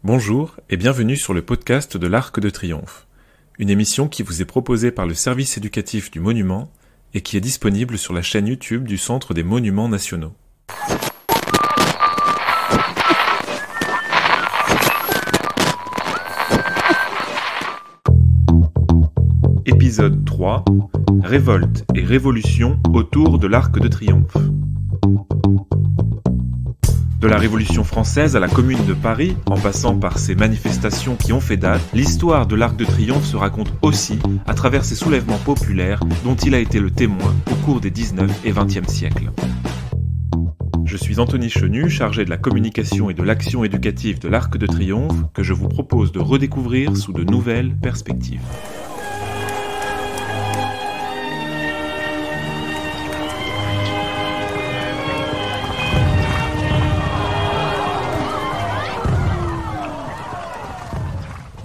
Bonjour et bienvenue sur le podcast de l'Arc de Triomphe, une émission qui vous est proposée par le service éducatif du Monument et qui est disponible sur la chaîne YouTube du Centre des Monuments Nationaux. Épisode 3 : Révolte et révolution autour de l'Arc de Triomphe. De la Révolution française à la Commune de Paris, en passant par ces manifestations qui ont fait date, l'histoire de l'Arc de Triomphe se raconte aussi à travers ces soulèvements populaires dont il a été le témoin au cours des 19 et 20e siècles. Je suis Anthony Chenu, chargé de la communication et de l'action éducative de l'Arc de Triomphe, que je vous propose de redécouvrir sous de nouvelles perspectives.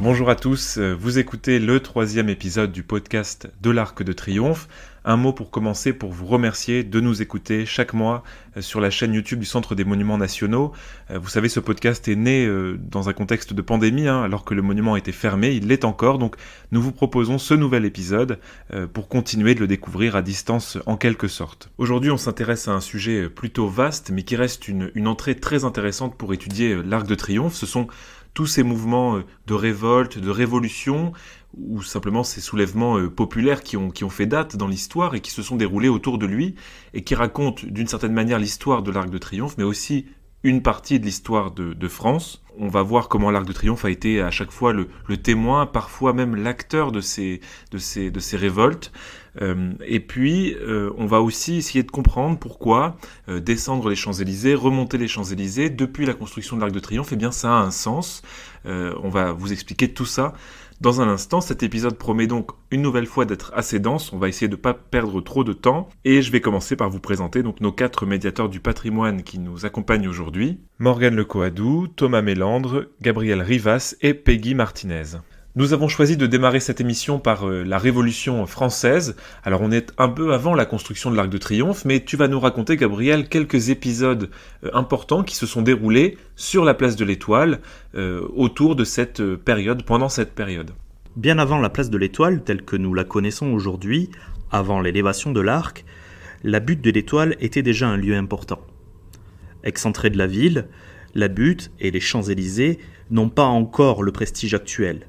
Bonjour à tous, vous écoutez le 3e épisode du podcast de l'Arc de Triomphe. Un mot pour commencer pour vous remercier de nous écouter chaque mois sur la chaîne YouTube du Centre des Monuments Nationaux. Vous savez, ce podcast est né dans un contexte de pandémie, alors que le monument était fermé, il l'est encore, donc nous vous proposons ce nouvel épisode pour continuer de le découvrir à distance en quelque sorte. Aujourd'hui, on s'intéresse à un sujet plutôt vaste, mais qui reste une entrée très intéressante pour étudier l'Arc de Triomphe. Ce sont tous ces mouvements de révolte, de révolution, ou simplement ces soulèvements populaires qui ont fait date dans l'histoire et qui se sont déroulés autour de lui, et qui racontent d'une certaine manière l'histoire de l'Arc de Triomphe, mais aussi une partie de l'histoire de France. On va voir comment l'Arc de Triomphe a été à chaque fois le témoin, parfois même l'acteur de ces révoltes. Et puis, on va aussi essayer de comprendre pourquoi descendre les Champs-Élysées, remonter les Champs-Élysées, depuis la construction de l'Arc de Triomphe, eh bien ça a un sens. On va vous expliquer tout ça dans un instant. Cet épisode promet donc une nouvelle fois d'être assez dense. On va essayer de ne pas perdre trop de temps. Et je vais commencer par vous présenter donc nos 4 médiateurs du patrimoine qui nous accompagnent aujourd'hui. Morgane Lecoadou, Thomas Mélandre, Gabriel Rivas et Peggy Martinez. Nous avons choisi de démarrer cette émission par la Révolution française. Alors on est un peu avant la construction de l'Arc de Triomphe, mais tu vas nous raconter, Gabriel, quelques épisodes importants qui se sont déroulés sur la place de l'Étoile autour de cette période, pendant cette période. Bien avant la place de l'Étoile, telle que nous la connaissons aujourd'hui, avant l'élévation de l'Arc, la butte de l'Étoile était déjà un lieu important. Excentrée de la ville, la butte et les Champs-Élysées n'ont pas encore le prestige actuel.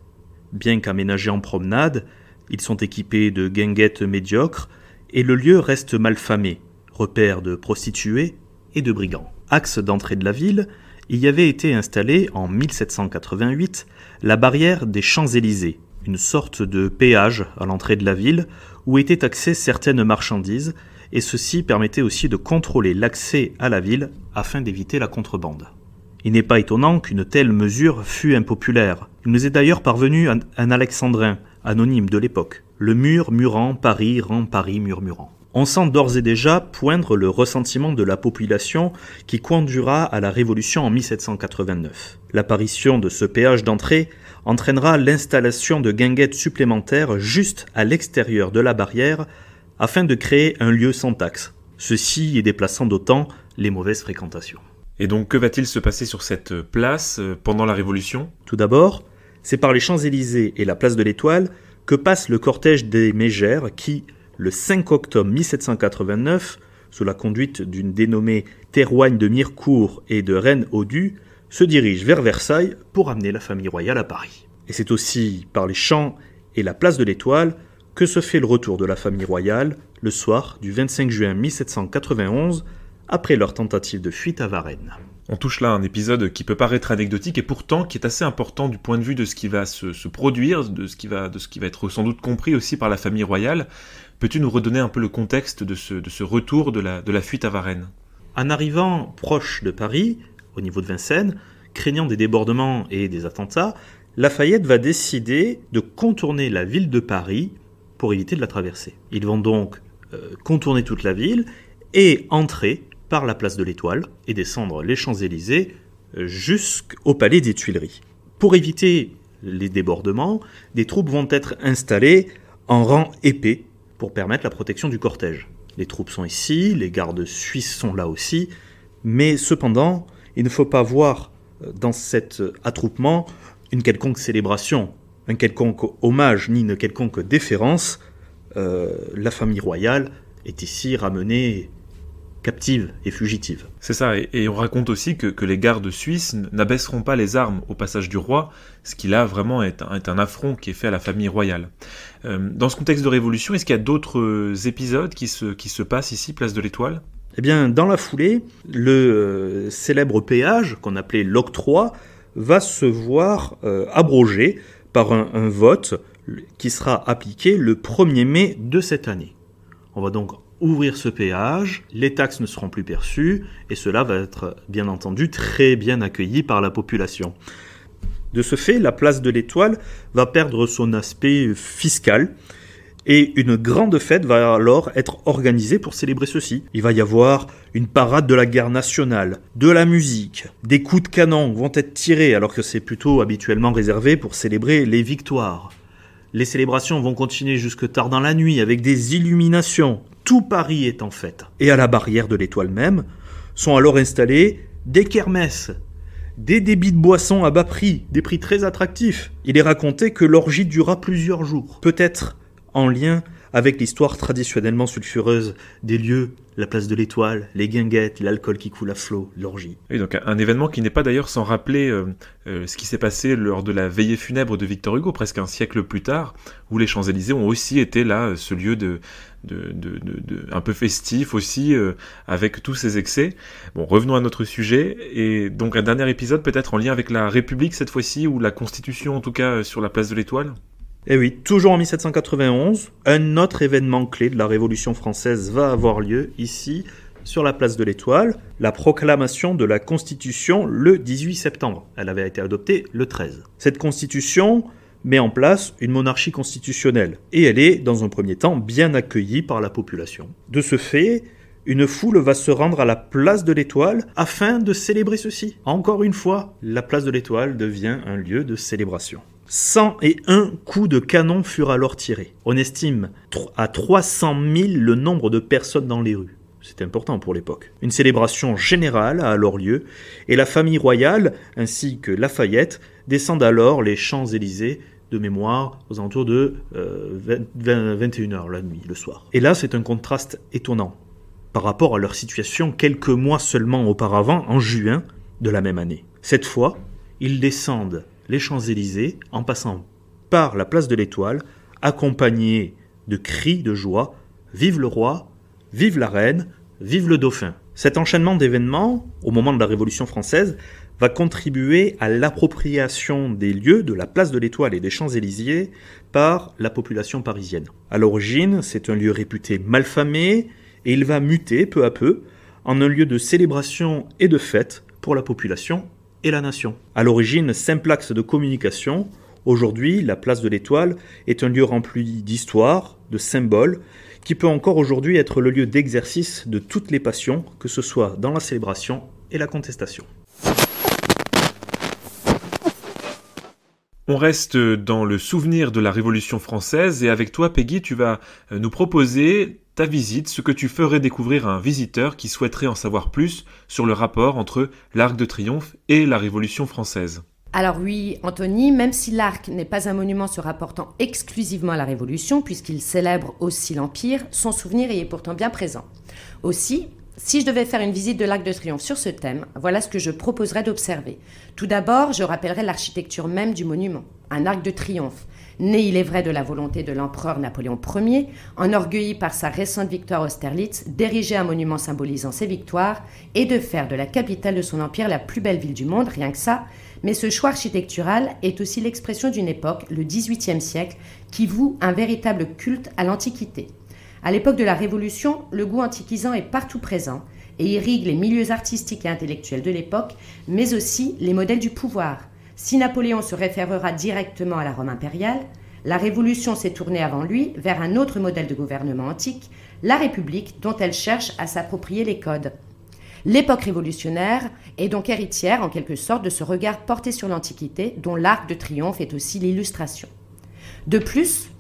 Bien qu'aménagés en promenade, ils sont équipés de guinguettes médiocres et le lieu reste mal famé, repère de prostituées et de brigands. Axe d'entrée de la ville, il y avait été installé en 1788 la barrière des Champs-Élysées, une sorte de péage à l'entrée de la ville où étaient taxées certaines marchandises et ceci permettait aussi de contrôler l'accès à la ville afin d'éviter la contrebande. Il n'est pas étonnant qu'une telle mesure fût impopulaire. Il nous est d'ailleurs parvenu un alexandrin, anonyme de l'époque. Le mur murant Paris rend Paris murmurant. On sent d'ores et déjà poindre le ressentiment de la population qui conduira à la Révolution en 1789. L'apparition de ce péage d'entrée entraînera l'installation de guinguettes supplémentaires juste à l'extérieur de la barrière afin de créer un lieu sans taxe, ceci est déplaçant d'autant les mauvaises fréquentations. Et donc, que va-t-il se passer sur cette place pendant la Révolution ? Tout d'abord, c'est par les Champs-Élysées et la place de l'Étoile que passe le cortège des Mégères qui, le 5 octobre 1789, sous la conduite d'une dénommée Théroigne de Mirecourt et de Reine Audu, se dirige vers Versailles pour amener la famille royale à Paris. Et c'est aussi par les Champs et la place de l'Étoile que se fait le retour de la famille royale le soir du 25 juin 1791, après leur tentative de fuite à Varennes. On touche là un épisode qui peut paraître anecdotique et pourtant qui est assez important du point de vue de ce qui va se produire, de ce qui va être sans doute compris aussi par la famille royale. Peux-tu nous redonner un peu le contexte de ce retour de la fuite à Varennes ? En arrivant proche de Paris, au niveau de Vincennes, craignant des débordements et des attentats, Lafayette va décider de contourner la ville de Paris pour éviter de la traverser. Ils vont donc contourner toute la ville et entrer par la place de l'Étoile et descendre les Champs-Élysées jusqu'au palais des Tuileries. Pour éviter les débordements, des troupes vont être installées en rang épais pour permettre la protection du cortège. Les troupes sont ici, les gardes suisses sont là aussi, mais cependant, il ne faut pas voir dans cet attroupement une quelconque célébration, un quelconque hommage, ni une quelconque déférence. La famille royale est ici ramenée captive et fugitive. C'est ça, et on raconte aussi que les gardes suisses n'abaisseront pas les armes au passage du roi, ce qui là vraiment est un affront qui est fait à la famille royale. Dans ce contexte de révolution, est-ce qu'il y a d'autres épisodes qui se passent ici, place de l'Étoile ? Eh bien, dans la foulée, le célèbre péage, qu'on appelait l'octroi, va se voir abrogé par un vote qui sera appliqué le 1er mai de cette année. On va donc ouvrir ce péage, les taxes ne seront plus perçues, et cela va être, bien entendu, très bien accueilli par la population. De ce fait, la place de l'Étoile va perdre son aspect fiscal, et une grande fête va alors être organisée pour célébrer ceci. Il va y avoir une parade de la guerre nationale, de la musique, des coups de canon vont être tirés, alors que c'est plutôt habituellement réservé pour célébrer les victoires. Les célébrations vont continuer jusque tard dans la nuit avec des illuminations. Tout Paris est en fête. Et à la barrière de l'Étoile même, sont alors installés des kermesses, des débits de boissons à bas prix, des prix très attractifs. Il est raconté que l'orgie dura plusieurs jours. Peut-être en lien avec l'histoire traditionnellement sulfureuse des lieux, la place de l'Étoile, les guinguettes, l'alcool qui coule à flot, l'orgie. Oui, donc un événement qui n'est pas d'ailleurs sans rappeler ce qui s'est passé lors de la veillée funèbre de Victor Hugo, presque un siècle plus tard, où les Champs-Élysées ont aussi été là, ce lieu un peu festif aussi, avec tous ces excès. Bon, revenons à notre sujet, et donc un dernier épisode peut-être en lien avec la République cette fois-ci, ou la Constitution en tout cas sur la place de l'Étoile. Eh oui, toujours en 1791, un autre événement clé de la Révolution française va avoir lieu ici, sur la place de l'Étoile, la proclamation de la Constitution le 18 septembre. Elle avait été adoptée le 13. Cette Constitution met en place une monarchie constitutionnelle, et elle est, dans un premier temps, bien accueillie par la population. De ce fait, une foule va se rendre à la place de l'Étoile afin de célébrer ceci. Encore une fois, la place de l'Étoile devient un lieu de célébration. 101 coups de canon furent alors tirés. On estime à 300 000 le nombre de personnes dans les rues. C'est important pour l'époque. Une célébration générale a alors lieu, et la famille royale, ainsi que Lafayette, descendent alors les Champs-Élysées de mémoire aux alentours de 21h la nuit, le soir. Et là, c'est un contraste étonnant par rapport à leur situation quelques mois seulement auparavant, en juin de la même année. Cette fois, ils descendent les Champs-Élysées en passant par la place de l'Étoile, accompagnés de cris de joie « Vive le roi !» « Vive la reine !» « Vive le dauphin !» Cet enchaînement d'événements, au moment de la Révolution française, va contribuer à l'appropriation des lieux de la place de l'Étoile et des Champs-Élysées par la population parisienne. À l'origine, c'est un lieu réputé malfamé, et il va muter peu à peu en un lieu de célébration et de fête pour la population et la nation. À l'origine, simple axe de communication, aujourd'hui, la place de l'Étoile est un lieu rempli d'histoire, de symboles, qui peut encore aujourd'hui être le lieu d'exercice de toutes les passions, que ce soit dans la célébration et la contestation. On reste dans le souvenir de la Révolution française, et avec toi, Peggy, tu vas nous proposer ta visite, ce que tu ferais découvrir à un visiteur qui souhaiterait en savoir plus sur le rapport entre l'Arc de Triomphe et la Révolution française. Alors oui, Anthony, même si l'Arc n'est pas un monument se rapportant exclusivement à la Révolution, puisqu'il célèbre aussi l'Empire, son souvenir y est pourtant bien présent. Aussi, si je devais faire une visite de l'Arc de Triomphe sur ce thème, voilà ce que je proposerais d'observer. Tout d'abord, je rappellerai l'architecture même du monument, un arc de triomphe, né il est vrai de la volonté de l'empereur Napoléon Ier, enorgueilli par sa récente victoire Austerlitz, d'ériger un monument symbolisant ses victoires et de faire de la capitale de son empire la plus belle ville du monde, rien que ça. Mais ce choix architectural est aussi l'expression d'une époque, le XVIIIe siècle, qui voue un véritable culte à l'Antiquité. À l'époque de la Révolution, le goût antiquisant est partout présent et irrigue les milieux artistiques et intellectuels de l'époque, mais aussi les modèles du pouvoir. Si Napoléon se référera directement à la Rome impériale, la Révolution s'est tournée avant lui vers un autre modèle de gouvernement antique, la République, dont elle cherche à s'approprier les codes. L'époque révolutionnaire est donc héritière, en quelque sorte, de ce regard porté sur l'Antiquité, dont l'Arc de Triomphe est aussi l'illustration. De plus,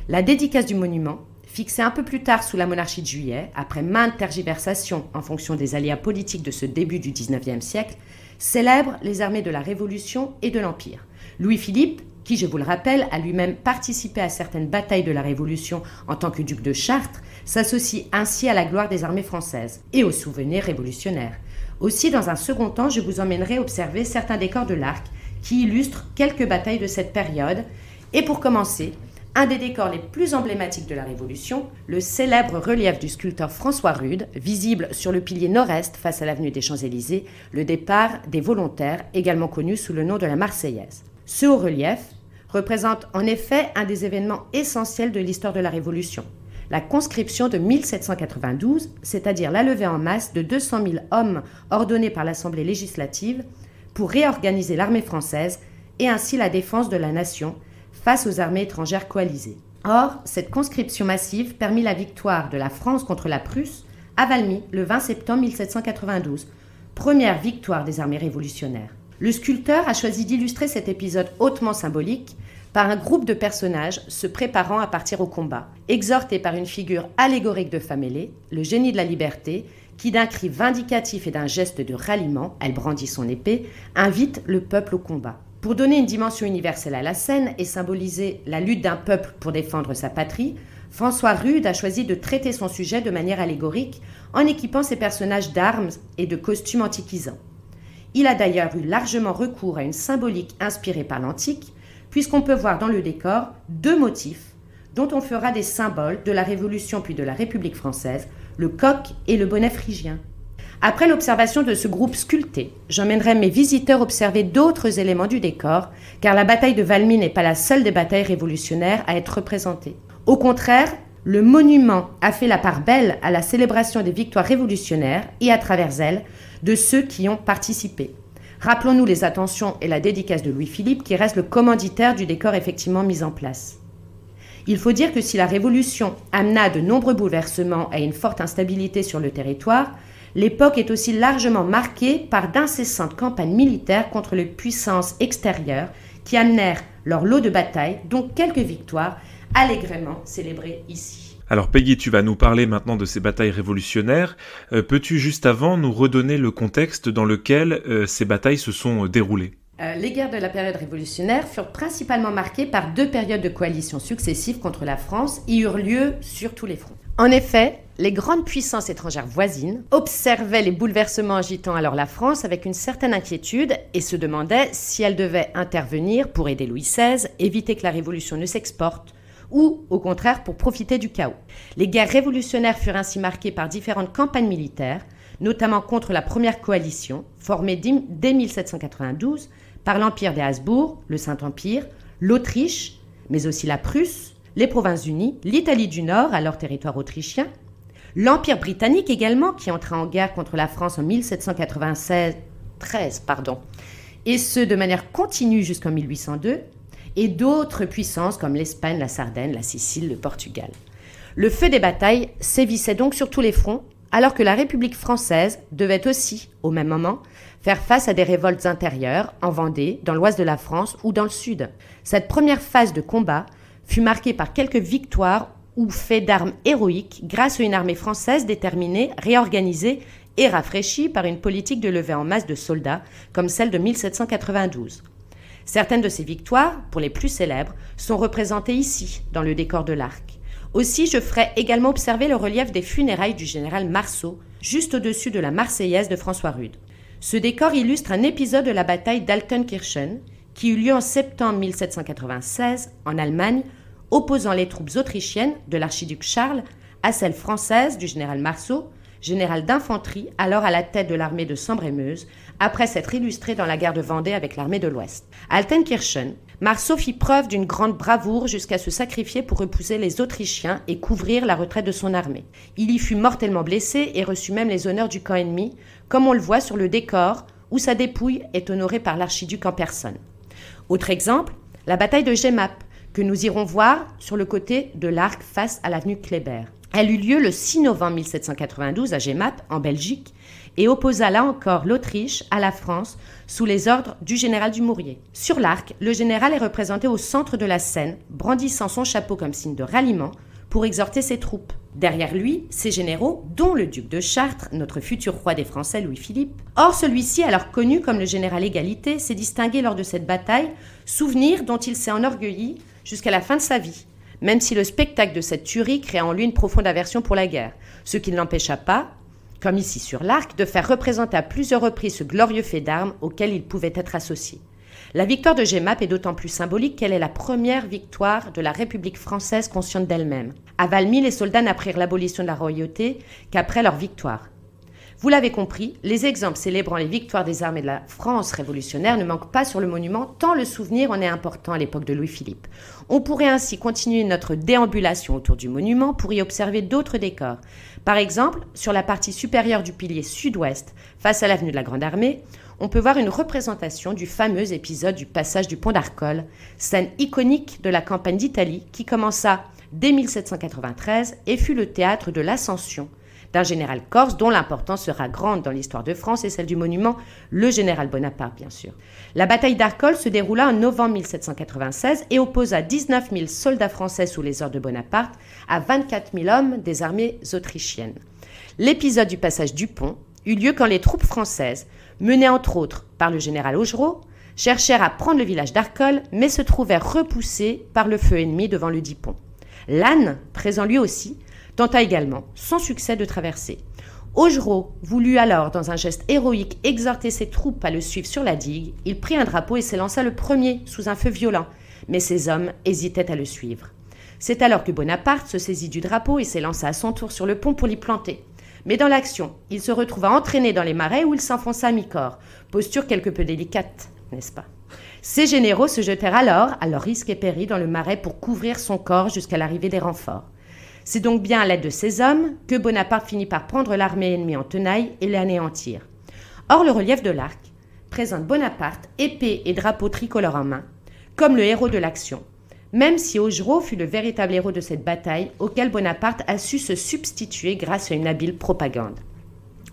la dédicace du monument, fixée un peu plus tard sous la monarchie de Juillet, après maintes tergiversations en fonction des aléas politiques de ce début du XIXe siècle, célèbre les armées de la Révolution et de l'Empire. Louis-Philippe, qui, je vous le rappelle, a lui-même participé à certaines batailles de la Révolution en tant que duc de Chartres, s'associe ainsi à la gloire des armées françaises et aux souvenirs révolutionnaires. Aussi, dans un second temps, je vous emmènerai observer certains décors de l'Arc qui illustrent quelques batailles de cette période. Et pour commencer, un des décors les plus emblématiques de la Révolution, le célèbre relief du sculpteur François Rude, visible sur le pilier nord-est face à l'avenue des Champs-Élysées, le départ des volontaires, également connu sous le nom de la Marseillaise. Ce haut relief représente en effet un des événements essentiels de l'histoire de la Révolution, la conscription de 1792, c'est-à-dire la levée en masse de 200 000 hommes ordonnés par l'Assemblée législative pour réorganiser l'armée française et ainsi la défense de la nation face aux armées étrangères coalisées. Or, cette conscription massive permit la victoire de la France contre la Prusse à Valmy le 20 septembre 1792, première victoire des armées révolutionnaires. Le sculpteur a choisi d'illustrer cet épisode hautement symbolique par un groupe de personnages se préparant à partir au combat, exhortés par une figure allégorique de femme ailée, le génie de la liberté, qui d'un cri vindicatif et d'un geste de ralliement, elle brandit son épée, invite le peuple au combat. Pour donner une dimension universelle à la scène et symboliser la lutte d'un peuple pour défendre sa patrie, François Rude a choisi de traiter son sujet de manière allégorique en équipant ses personnages d'armes et de costumes antiquisants. Il a d'ailleurs eu largement recours à une symbolique inspirée par l'antique, puisqu'on peut voir dans le décor deux motifs dont on fera des symboles de la Révolution puis de la République française, le coq et le bonnet phrygien. Après l'observation de ce groupe sculpté, j'emmènerai mes visiteurs observer d'autres éléments du décor, car la bataille de Valmy n'est pas la seule des batailles révolutionnaires à être représentée. Au contraire, le monument a fait la part belle à la célébration des victoires révolutionnaires et à travers elles, de ceux qui y ont participé. Rappelons-nous les attentions et la dédicace de Louis-Philippe qui reste le commanditaire du décor effectivement mis en place. Il faut dire que si la Révolution amena de nombreux bouleversements et une forte instabilité sur le territoire, l'époque est aussi largement marquée par d'incessantes campagnes militaires contre les puissances extérieures qui amenèrent leur lot de batailles, dont quelques victoires, allègrement célébrées ici. Alors Peggy, tu vas nous parler maintenant de ces batailles révolutionnaires. Peux-tu juste avant nous redonner le contexte dans lequel ces batailles se sont déroulées ? Les guerres de la période révolutionnaire furent principalement marquées par deux périodes de coalitions successives contre la France et eurent lieu sur tous les fronts. En effet, les grandes puissances étrangères voisines observaient les bouleversements agitant alors la France avec une certaine inquiétude et se demandaient si elles devaient intervenir pour aider Louis XVI, éviter que la Révolution ne s'exporte, ou, au contraire, pour profiter du chaos. Les guerres révolutionnaires furent ainsi marquées par différentes campagnes militaires, notamment contre la première coalition, formée dès 1792 par l'Empire des Habsbourg, le Saint-Empire, l'Autriche, mais aussi la Prusse, les Provinces-Unies, l'Italie du Nord, alors territoire autrichien, l'Empire britannique également, qui entra en guerre contre la France en 1793, et ce de manière continue jusqu'en 1802, et d'autres puissances comme l'Espagne, la Sardaigne, la Sicile, le Portugal. Le feu des batailles sévissait donc sur tous les fronts, alors que la République française devait aussi, au même moment, faire face à des révoltes intérieures en Vendée, dans l'ouest de la France ou dans le sud. Cette première phase de combat fut marquée par quelques victoires ou faits d'armes héroïques grâce à une armée française déterminée, réorganisée et rafraîchie par une politique de levée en masse de soldats comme celle de 1792. Certaines de ces victoires, pour les plus célèbres, sont représentées ici, dans le décor de l'Arc. Aussi, je ferai également observer le relief des funérailles du général Marceau, juste au-dessus de la Marseillaise de François Rude. Ce décor illustre un épisode de la bataille d'Altenkirchen, qui eut lieu en septembre 1796, en Allemagne, opposant les troupes autrichiennes de l'archiduc Charles à celles françaises du général Marceau, général d'infanterie, alors à la tête de l'armée de Sambre-et-Meuse, après s'être illustré dans la guerre de Vendée avec l'armée de l'Ouest. À Altenkirchen, Marceau fit preuve d'une grande bravoure jusqu'à se sacrifier pour repousser les Autrichiens et couvrir la retraite de son armée. Il y fut mortellement blessé et reçut même les honneurs du camp ennemi, comme on le voit sur le décor où sa dépouille est honorée par l'archiduc en personne. Autre exemple, la bataille de Jemmapes, que nous irons voir sur le côté de l'Arc face à l'avenue Kléber. Elle eut lieu le 6 novembre 1792 à Jemmapes, en Belgique, et opposa là encore l'Autriche à la France sous les ordres du général Dumouriez. Sur l'Arc, le général est représenté au centre de la scène, brandissant son chapeau comme signe de ralliement, pour exhorter ses troupes. Derrière lui, ses généraux, dont le duc de Chartres, notre futur roi des Français Louis-Philippe. Or, celui-ci, alors connu comme le général Égalité, s'est distingué lors de cette bataille, souvenir dont il s'est enorgueilli jusqu'à la fin de sa vie, même si le spectacle de cette tuerie créa en lui une profonde aversion pour la guerre, ce qui ne l'empêcha pas, comme ici sur l'Arc, de faire représenter à plusieurs reprises ce glorieux fait d'armes auquel il pouvait être associé. La victoire de Jemmapes est d'autant plus symbolique qu'elle est la première victoire de la République française consciente d'elle-même. À Valmy, les soldats n'apprirent l'abolition de la royauté qu'après leur victoire. Vous l'avez compris, les exemples célébrant les victoires des armées de la France révolutionnaire ne manquent pas sur le monument, tant le souvenir en est important à l'époque de Louis-Philippe. On pourrait ainsi continuer notre déambulation autour du monument pour y observer d'autres décors. Par exemple, sur la partie supérieure du pilier sud-ouest, face à l'avenue de la Grande Armée, on peut voir une représentation du fameux épisode du passage du pont d'Arcole, scène iconique de la campagne d'Italie qui commença dès 1793 et fut le théâtre de l'ascension d'un général corse dont l'importance sera grande dans l'histoire de France et celle du monument, le général Bonaparte bien sûr. La bataille d'Arcole se déroula en novembre 1796 et opposa 19 000 soldats français sous les ordres de Bonaparte à 24 000 hommes des armées autrichiennes. L'épisode du passage du pont eut lieu quand les troupes françaises, menées entre autres par le général Augereau, cherchèrent à prendre le village d'Arcole mais se trouvèrent repoussés par le feu ennemi devant le dit pont. Lannes, présent lui aussi, tenta également, sans succès, de traverser. Augereau voulut alors, dans un geste héroïque, exhorter ses troupes à le suivre sur la digue. Il prit un drapeau et s'élança le premier, sous un feu violent, mais ses hommes hésitaient à le suivre. C'est alors que Bonaparte se saisit du drapeau et s'élança à son tour sur le pont pour l'y planter. Mais dans l'action, il se retrouva entraîné dans les marais où il s'enfonça à mi-corps, posture quelque peu délicate, n'est-ce pas ? Ses généraux se jetèrent alors, à leur risque et péril, dans le marais pour couvrir son corps jusqu'à l'arrivée des renforts. C'est donc bien à l'aide de ces hommes que Bonaparte finit par prendre l'armée ennemie en tenaille et l'anéantir. Or, le relief de l'Arc présente Bonaparte, épée et drapeau tricolore en main, comme le héros de l'action, même si Augereau fut le véritable héros de cette bataille auquel Bonaparte a su se substituer grâce à une habile propagande.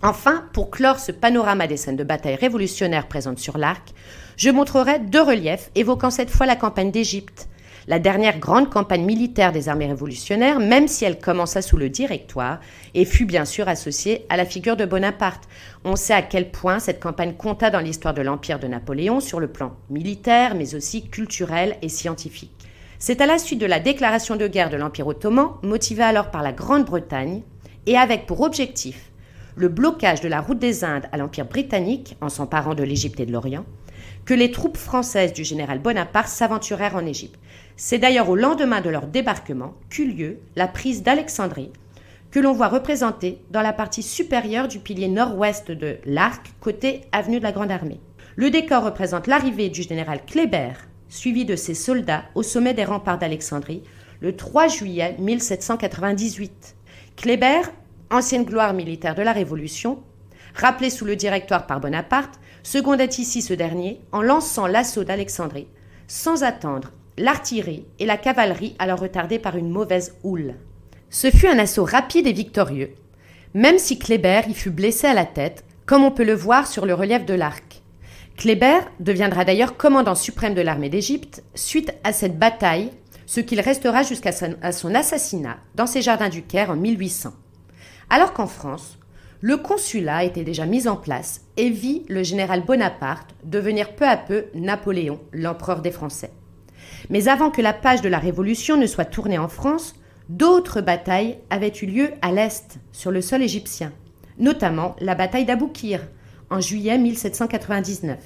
Enfin, pour clore ce panorama des scènes de bataille révolutionnaires présentes sur l'Arc, je montrerai deux reliefs évoquant cette fois la campagne d'Égypte, la dernière grande campagne militaire des armées révolutionnaires, même si elle commença sous le Directoire et fut bien sûr associée à la figure de Bonaparte. On sait à quel point cette campagne compta dans l'histoire de l'Empire de Napoléon sur le plan militaire, mais aussi culturel et scientifique. C'est à la suite de la déclaration de guerre de l'Empire ottoman, motivée alors par la Grande-Bretagne, et avec pour objectif le blocage de la route des Indes à l'Empire britannique, en s'emparant de l'Égypte et de l'Orient, que les troupes françaises du général Bonaparte s'aventurèrent en Égypte. C'est d'ailleurs au lendemain de leur débarquement qu'eut lieu la prise d'Alexandrie, que l'on voit représentée dans la partie supérieure du pilier nord-ouest de l'Arc, côté avenue de la Grande Armée. Le décor représente l'arrivée du général Kléber, suivi de ses soldats au sommet des remparts d'Alexandrie, le 3 juillet 1798. Kléber, ancienne gloire militaire de la Révolution, rappelé sous le Directoire par Bonaparte, secondait ici ce dernier en lançant l'assaut d'Alexandrie, sans attendre l'artillerie et la cavalerie alors retardées par une mauvaise houle. Ce fut un assaut rapide et victorieux, même si Kléber y fut blessé à la tête, comme on peut le voir sur le relief de l'Arc. Kléber deviendra d'ailleurs commandant suprême de l'armée d'Égypte suite à cette bataille, ce qu'il restera jusqu'à son assassinat dans ses jardins du Caire en 1800. Alors qu'en France, le consulat était déjà mis en place et vit le général Bonaparte devenir peu à peu Napoléon, l'empereur des Français. Mais avant que la page de la Révolution ne soit tournée en France, d'autres batailles avaient eu lieu à l'Est, sur le sol égyptien, notamment la bataille d'Aboukir, en juillet 1799.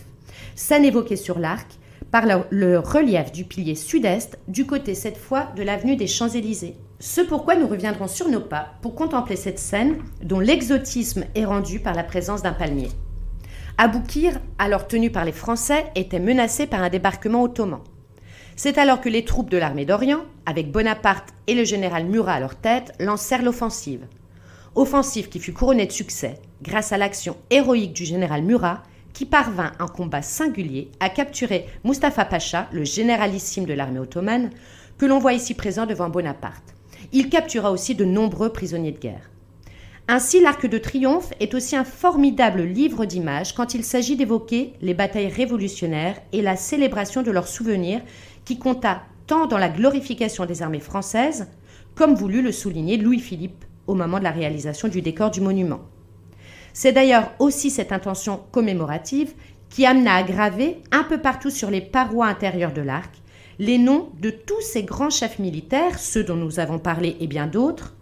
Scène évoquée sur l'Arc par le relief du pilier sud-est, du côté cette fois de l'avenue des Champs-Élysées. Ce pourquoi nous reviendrons sur nos pas pour contempler cette scène dont l'exotisme est rendu par la présence d'un palmier. Aboukir, alors tenu par les Français, était menacé par un débarquement ottoman. C'est alors que les troupes de l'armée d'Orient, avec Bonaparte et le général Murat à leur tête, lancèrent l'offensive. Offensive qui fut couronnée de succès grâce à l'action héroïque du général Murat, qui parvint en combat singulier à capturer Mustapha Pacha, le généralissime de l'armée ottomane, que l'on voit ici présent devant Bonaparte. Il captura aussi de nombreux prisonniers de guerre. Ainsi, l'Arc de Triomphe est aussi un formidable livre d'images quand il s'agit d'évoquer les batailles révolutionnaires et la célébration de leurs souvenirs qui compta tant dans la glorification des armées françaises comme voulu le souligner Louis-Philippe au moment de la réalisation du décor du monument. C'est d'ailleurs aussi cette intention commémorative qui amena à graver un peu partout sur les parois intérieures de l'arc les noms de tous ces grands chefs militaires, ceux dont nous avons parlé et bien d'autres,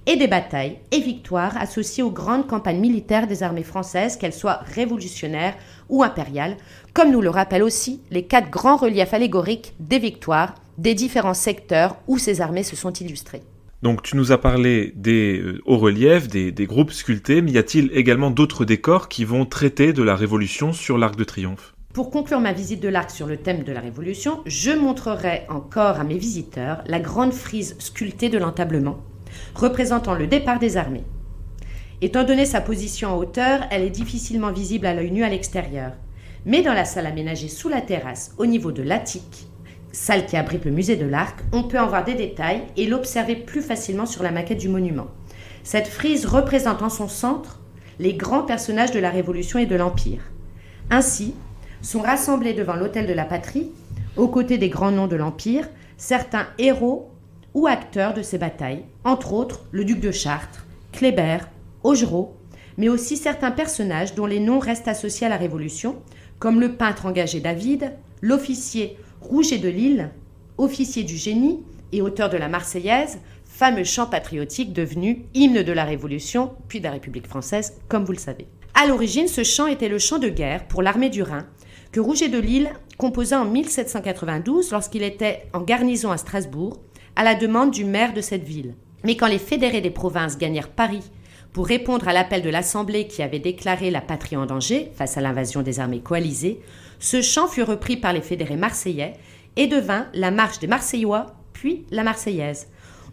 et des batailles et victoires associées aux grandes campagnes militaires des armées françaises, qu'elles soient révolutionnaires ou impériales, comme nous le rappellent aussi les 4 grands reliefs allégoriques des victoires des différents secteurs où ces armées se sont illustrées. Donc tu nous as parlé des hauts reliefs, des groupes sculptés, mais y a-t-il également d'autres décors qui vont traiter de la Révolution sur l'Arc de Triomphe ? Pour conclure ma visite de l'Arc sur le thème de la Révolution, je montrerai encore à mes visiteurs la grande frise sculptée de l'entablement, représentant le départ des armées. Étant donné sa position en hauteur, elle est difficilement visible à l'œil nu à l'extérieur. Mais dans la salle aménagée sous la terrasse, au niveau de l'attique, salle qui abrite le musée de l'Arc, on peut en voir des détails et l'observer plus facilement sur la maquette du monument. Cette frise représente en son centre les grands personnages de la Révolution et de l'Empire. Ainsi, sont rassemblés devant l'Hôtel de la Patrie, aux côtés des grands noms de l'Empire, certains héros ou acteurs de ces batailles, entre autres le duc de Chartres, Kléber, Augereau, mais aussi certains personnages dont les noms restent associés à la Révolution, comme le peintre engagé David, l'officier Rouget de Lille, officier du génie et auteur de la Marseillaise, fameux chant patriotique devenu hymne de la Révolution, puis de la République française, comme vous le savez. À l'origine, ce chant était le chant de guerre pour l'armée du Rhin, que Rouget de Lille composa en 1792 lorsqu'il était en garnison à Strasbourg, à la demande du maire de cette ville. Mais quand les fédérés des provinces gagnèrent Paris pour répondre à l'appel de l'Assemblée qui avait déclaré la patrie en danger face à l'invasion des armées coalisées, ce chant fut repris par les fédérés marseillais et devint la marche des Marseillois, puis la Marseillaise.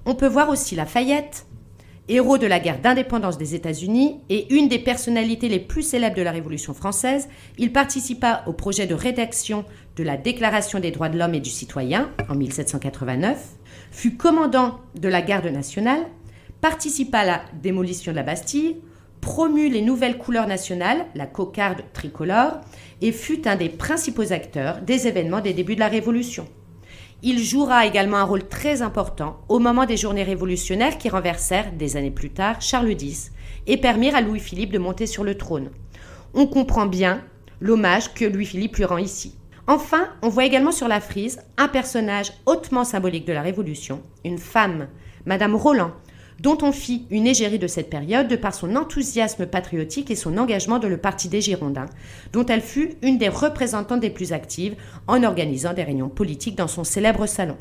On peut voir aussi Lafayette, héros de la guerre d'indépendance des États-Unis et une des personnalités les plus célèbres de la Révolution française, il participa au projet de rédaction de la Déclaration des droits de l'homme et du citoyen en 1789, fut commandant de la garde nationale, participa à la démolition de la Bastille, promut les nouvelles couleurs nationales, la cocarde tricolore, et fut un des principaux acteurs des événements des débuts de la Révolution. Il jouera également un rôle très important au moment des journées révolutionnaires qui renversèrent, des années plus tard, Charles X et permirent à Louis-Philippe de monter sur le trône. On comprend bien l'hommage que Louis-Philippe lui rend ici. Enfin, on voit également sur la frise un personnage hautement symbolique de la Révolution, une femme, Madame Roland, dont on fit une égérie de cette période de par son enthousiasme patriotique et son engagement dans le Parti des Girondins, dont elle fut une des représentantes les plus actives en organisant des réunions politiques dans son célèbre salon.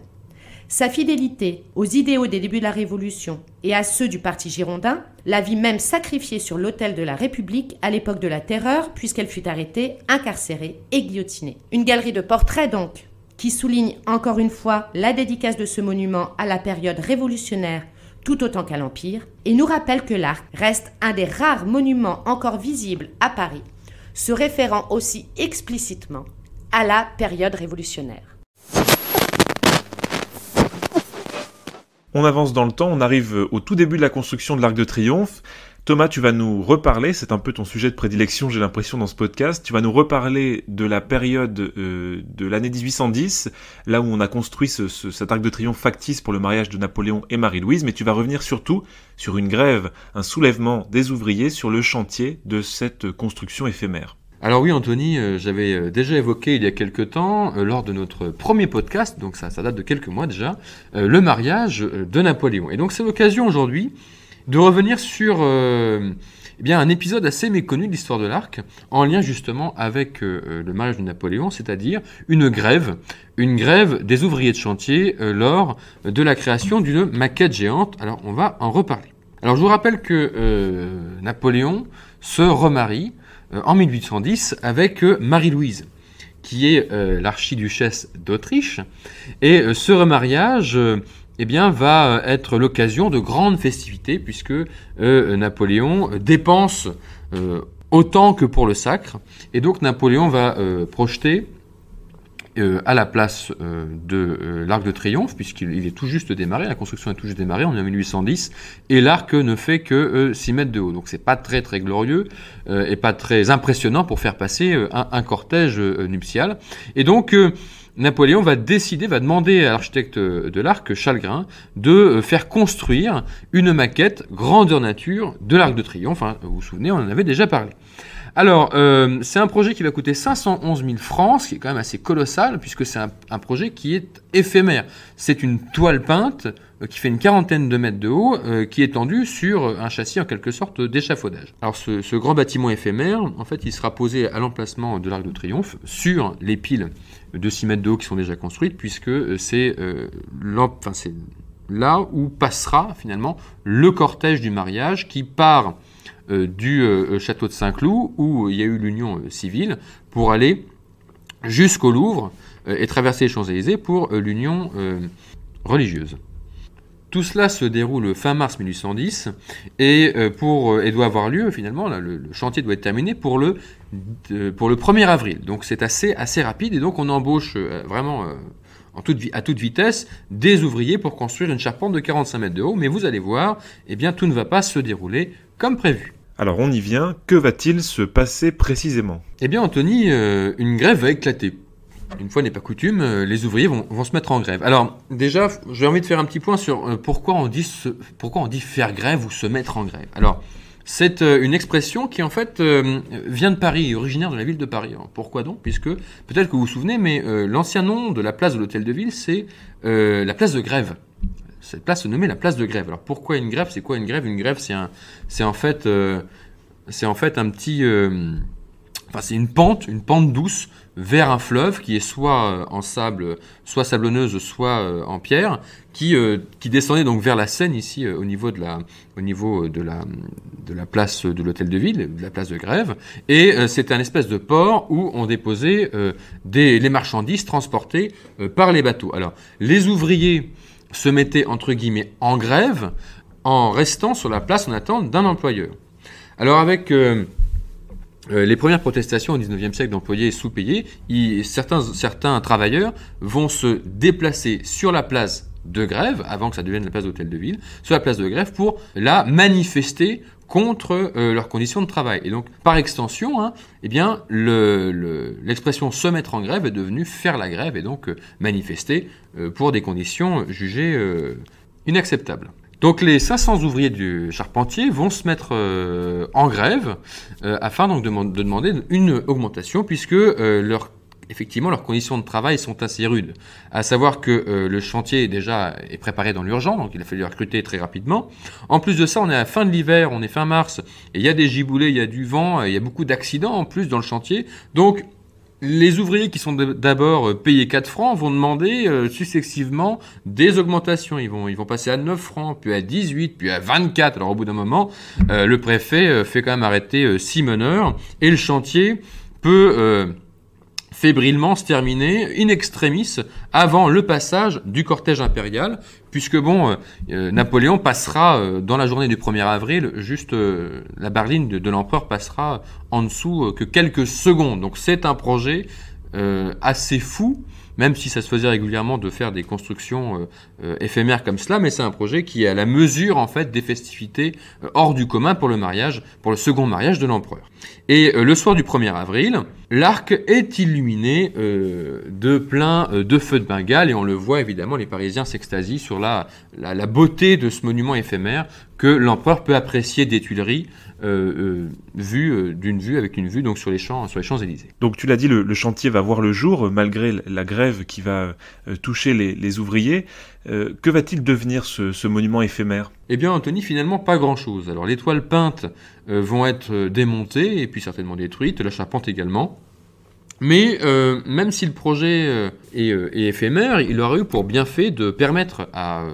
Sa fidélité aux idéaux des débuts de la Révolution et à ceux du Parti girondin la vit même sacrifiée sur l'autel de la République à l'époque de la Terreur, puisqu'elle fut arrêtée, incarcérée et guillotinée. Une galerie de portraits donc, qui souligne encore une fois la dédicace de ce monument à la période révolutionnaire tout autant qu'à l'Empire, et nous rappelle que l'Arc reste un des rares monuments encore visibles à Paris, se référant aussi explicitement à la période révolutionnaire. On avance dans le temps, on arrive au tout début de la construction de l'Arc de Triomphe. Thomas, tu vas nous reparler, c'est un peu ton sujet de prédilection, j'ai l'impression, dans ce podcast. Tu vas nous reparler de la période de l'année 1810, là où on a construit cet Arc de Triomphe factice pour le mariage de Napoléon et Marie-Louise, mais tu vas revenir surtout sur une grève, un soulèvement des ouvriers sur le chantier de cette construction éphémère. Alors oui, Anthony, j'avais déjà évoqué il y a quelque temps, lors de notre premier podcast, donc ça date de quelques mois déjà, le mariage de Napoléon. Et donc c'est l'occasion aujourd'hui de revenir sur un épisode assez méconnu de l'histoire de l'Arc, en lien justement avec le mariage de Napoléon, c'est-à-dire une grève des ouvriers de chantier lors de la création d'une maquette géante. Alors on va en reparler. Alors je vous rappelle que Napoléon se remarie en 1810 avec Marie-Louise, qui est l'archiduchesse d'Autriche, et ce remariage va être l'occasion de grandes festivités, puisque Napoléon dépense autant que pour le sacre, et donc Napoléon va projeter à la place de l'Arc de Triomphe, puisqu'il est tout juste démarré, la construction est tout juste démarrée, on est en 1810, et l'arc ne fait que 6 mètres de haut. Donc c'est pas très très glorieux et pas très impressionnant pour faire passer un cortège nuptial. Et donc Napoléon va demander à l'architecte de l'Arc, Chalgrin, de faire construire une maquette grandeur nature de l'Arc de Triomphe. Vous vous souvenez, on en avait déjà parlé. Alors, c'est un projet qui va coûter 511 000 francs, ce qui est quand même assez colossal, puisque c'est un projet qui est éphémère. C'est une toile peinte qui fait une quarantaine de mètres de haut, qui est tendue sur un châssis en quelque sorte d'échafaudage. Alors, ce grand bâtiment éphémère, en fait, il sera posé à l'emplacement de l'Arc de Triomphe, sur les piles de 6 mètres de haut qui sont déjà construites, puisque c'est là où passera finalement le cortège du mariage qui part du château de Saint-Cloud, où il y a eu l'union civile, pour aller jusqu'au Louvre et traverser les Champs-Élysées pour l'union religieuse. Tout cela se déroule fin mars 1810 et doit avoir lieu finalement, le chantier doit être terminé pour le 1er avril. Donc c'est assez rapide et donc on embauche vraiment à toute vitesse des ouvriers pour construire une charpente de 45 mètres de haut. Mais vous allez voir, tout ne va pas se dérouler comme prévu. Alors on y vient, que va-t-il se passer précisément ? Anthony, une grève va éclater. Une fois n'est pas coutume, les ouvriers vont se mettre en grève. Alors déjà, j'ai envie de faire un petit point sur pourquoi on dit faire grève ou se mettre en grève. Alors, c'est une expression qui en fait vient de Paris, originaire de la ville de Paris. Alors, pourquoi donc ? Puisque, peut-être que vous vous souvenez, mais l'ancien nom de la place de l'Hôtel de Ville, c'est la place de Grève. Cette place se nommait la place de Grève. Alors pourquoi une grève ? C'est quoi une grève ? Une grève, c'est en fait un petit... c'est une pente douce vers un fleuve qui est soit en sable, soit sablonneuse, soit en pierre, qui descendait donc vers la Seine ici au niveau de la place de l'Hôtel de Ville, de la place de Grève, et c'était un espèce de port où on déposait les marchandises transportées par les bateaux. Alors les ouvriers se mettaient entre guillemets en grève en restant sur la place en attente d'un employeur. Alors avec les premières protestations au XIXe siècle d'employés sous-payés, certains travailleurs vont se déplacer sur la place de Grève, avant que ça devienne la place d'Hôtel de Ville, sur la place de Grève pour la manifester contre leurs conditions de travail. Et donc, par extension, l'expression se mettre en grève est devenue faire la grève et donc manifester pour des conditions jugées inacceptables. Donc les 500 ouvriers du charpentier vont se mettre en grève afin donc de demander une augmentation puisque leurs conditions de travail sont assez rudes. À savoir que le chantier est préparé dans l'urgence, donc il a fallu recruter très rapidement. En plus de ça, on est à la fin de l'hiver, on est fin mars, et il y a des giboulées, il y a du vent, il y a beaucoup d'accidents en plus dans le chantier. Donc les ouvriers qui sont d'abord payés 4 francs vont demander successivement des augmentations. Ils vont passer à 9 francs, puis à 18, puis à 24. Alors au bout d'un moment, le préfet fait quand même arrêter 6 meneurs et le chantier peut fébrilement se terminer in extremis avant le passage du cortège impérial, puisque Napoléon passera dans la journée du 1er avril, juste la berline de l'empereur passera en dessous que quelques secondes. Donc c'est un projet assez fou, même si ça se faisait régulièrement de faire des constructions éphémères comme cela, mais c'est un projet qui est à la mesure en fait des festivités hors du commun pour le second mariage de l'empereur. Et le soir du 1er avril, l'arc est illuminé de plein de feux de Bengale et on le voit évidemment, les Parisiens s'extasient sur la beauté de ce monument éphémère que l'empereur peut apprécier des Tuileries avec une vue donc sur les Champs-Élysées. Donc tu l'as dit, le chantier va voir le jour malgré la grève qui va toucher les ouvriers. Que va-t-il devenir ce monument éphémère ? Eh bien Anthony, finalement pas grand-chose. Alors les toiles peintes vont être démontées et puis certainement détruites, la charpente également. Mais même si le projet est éphémère, il aura eu pour bienfait de permettre à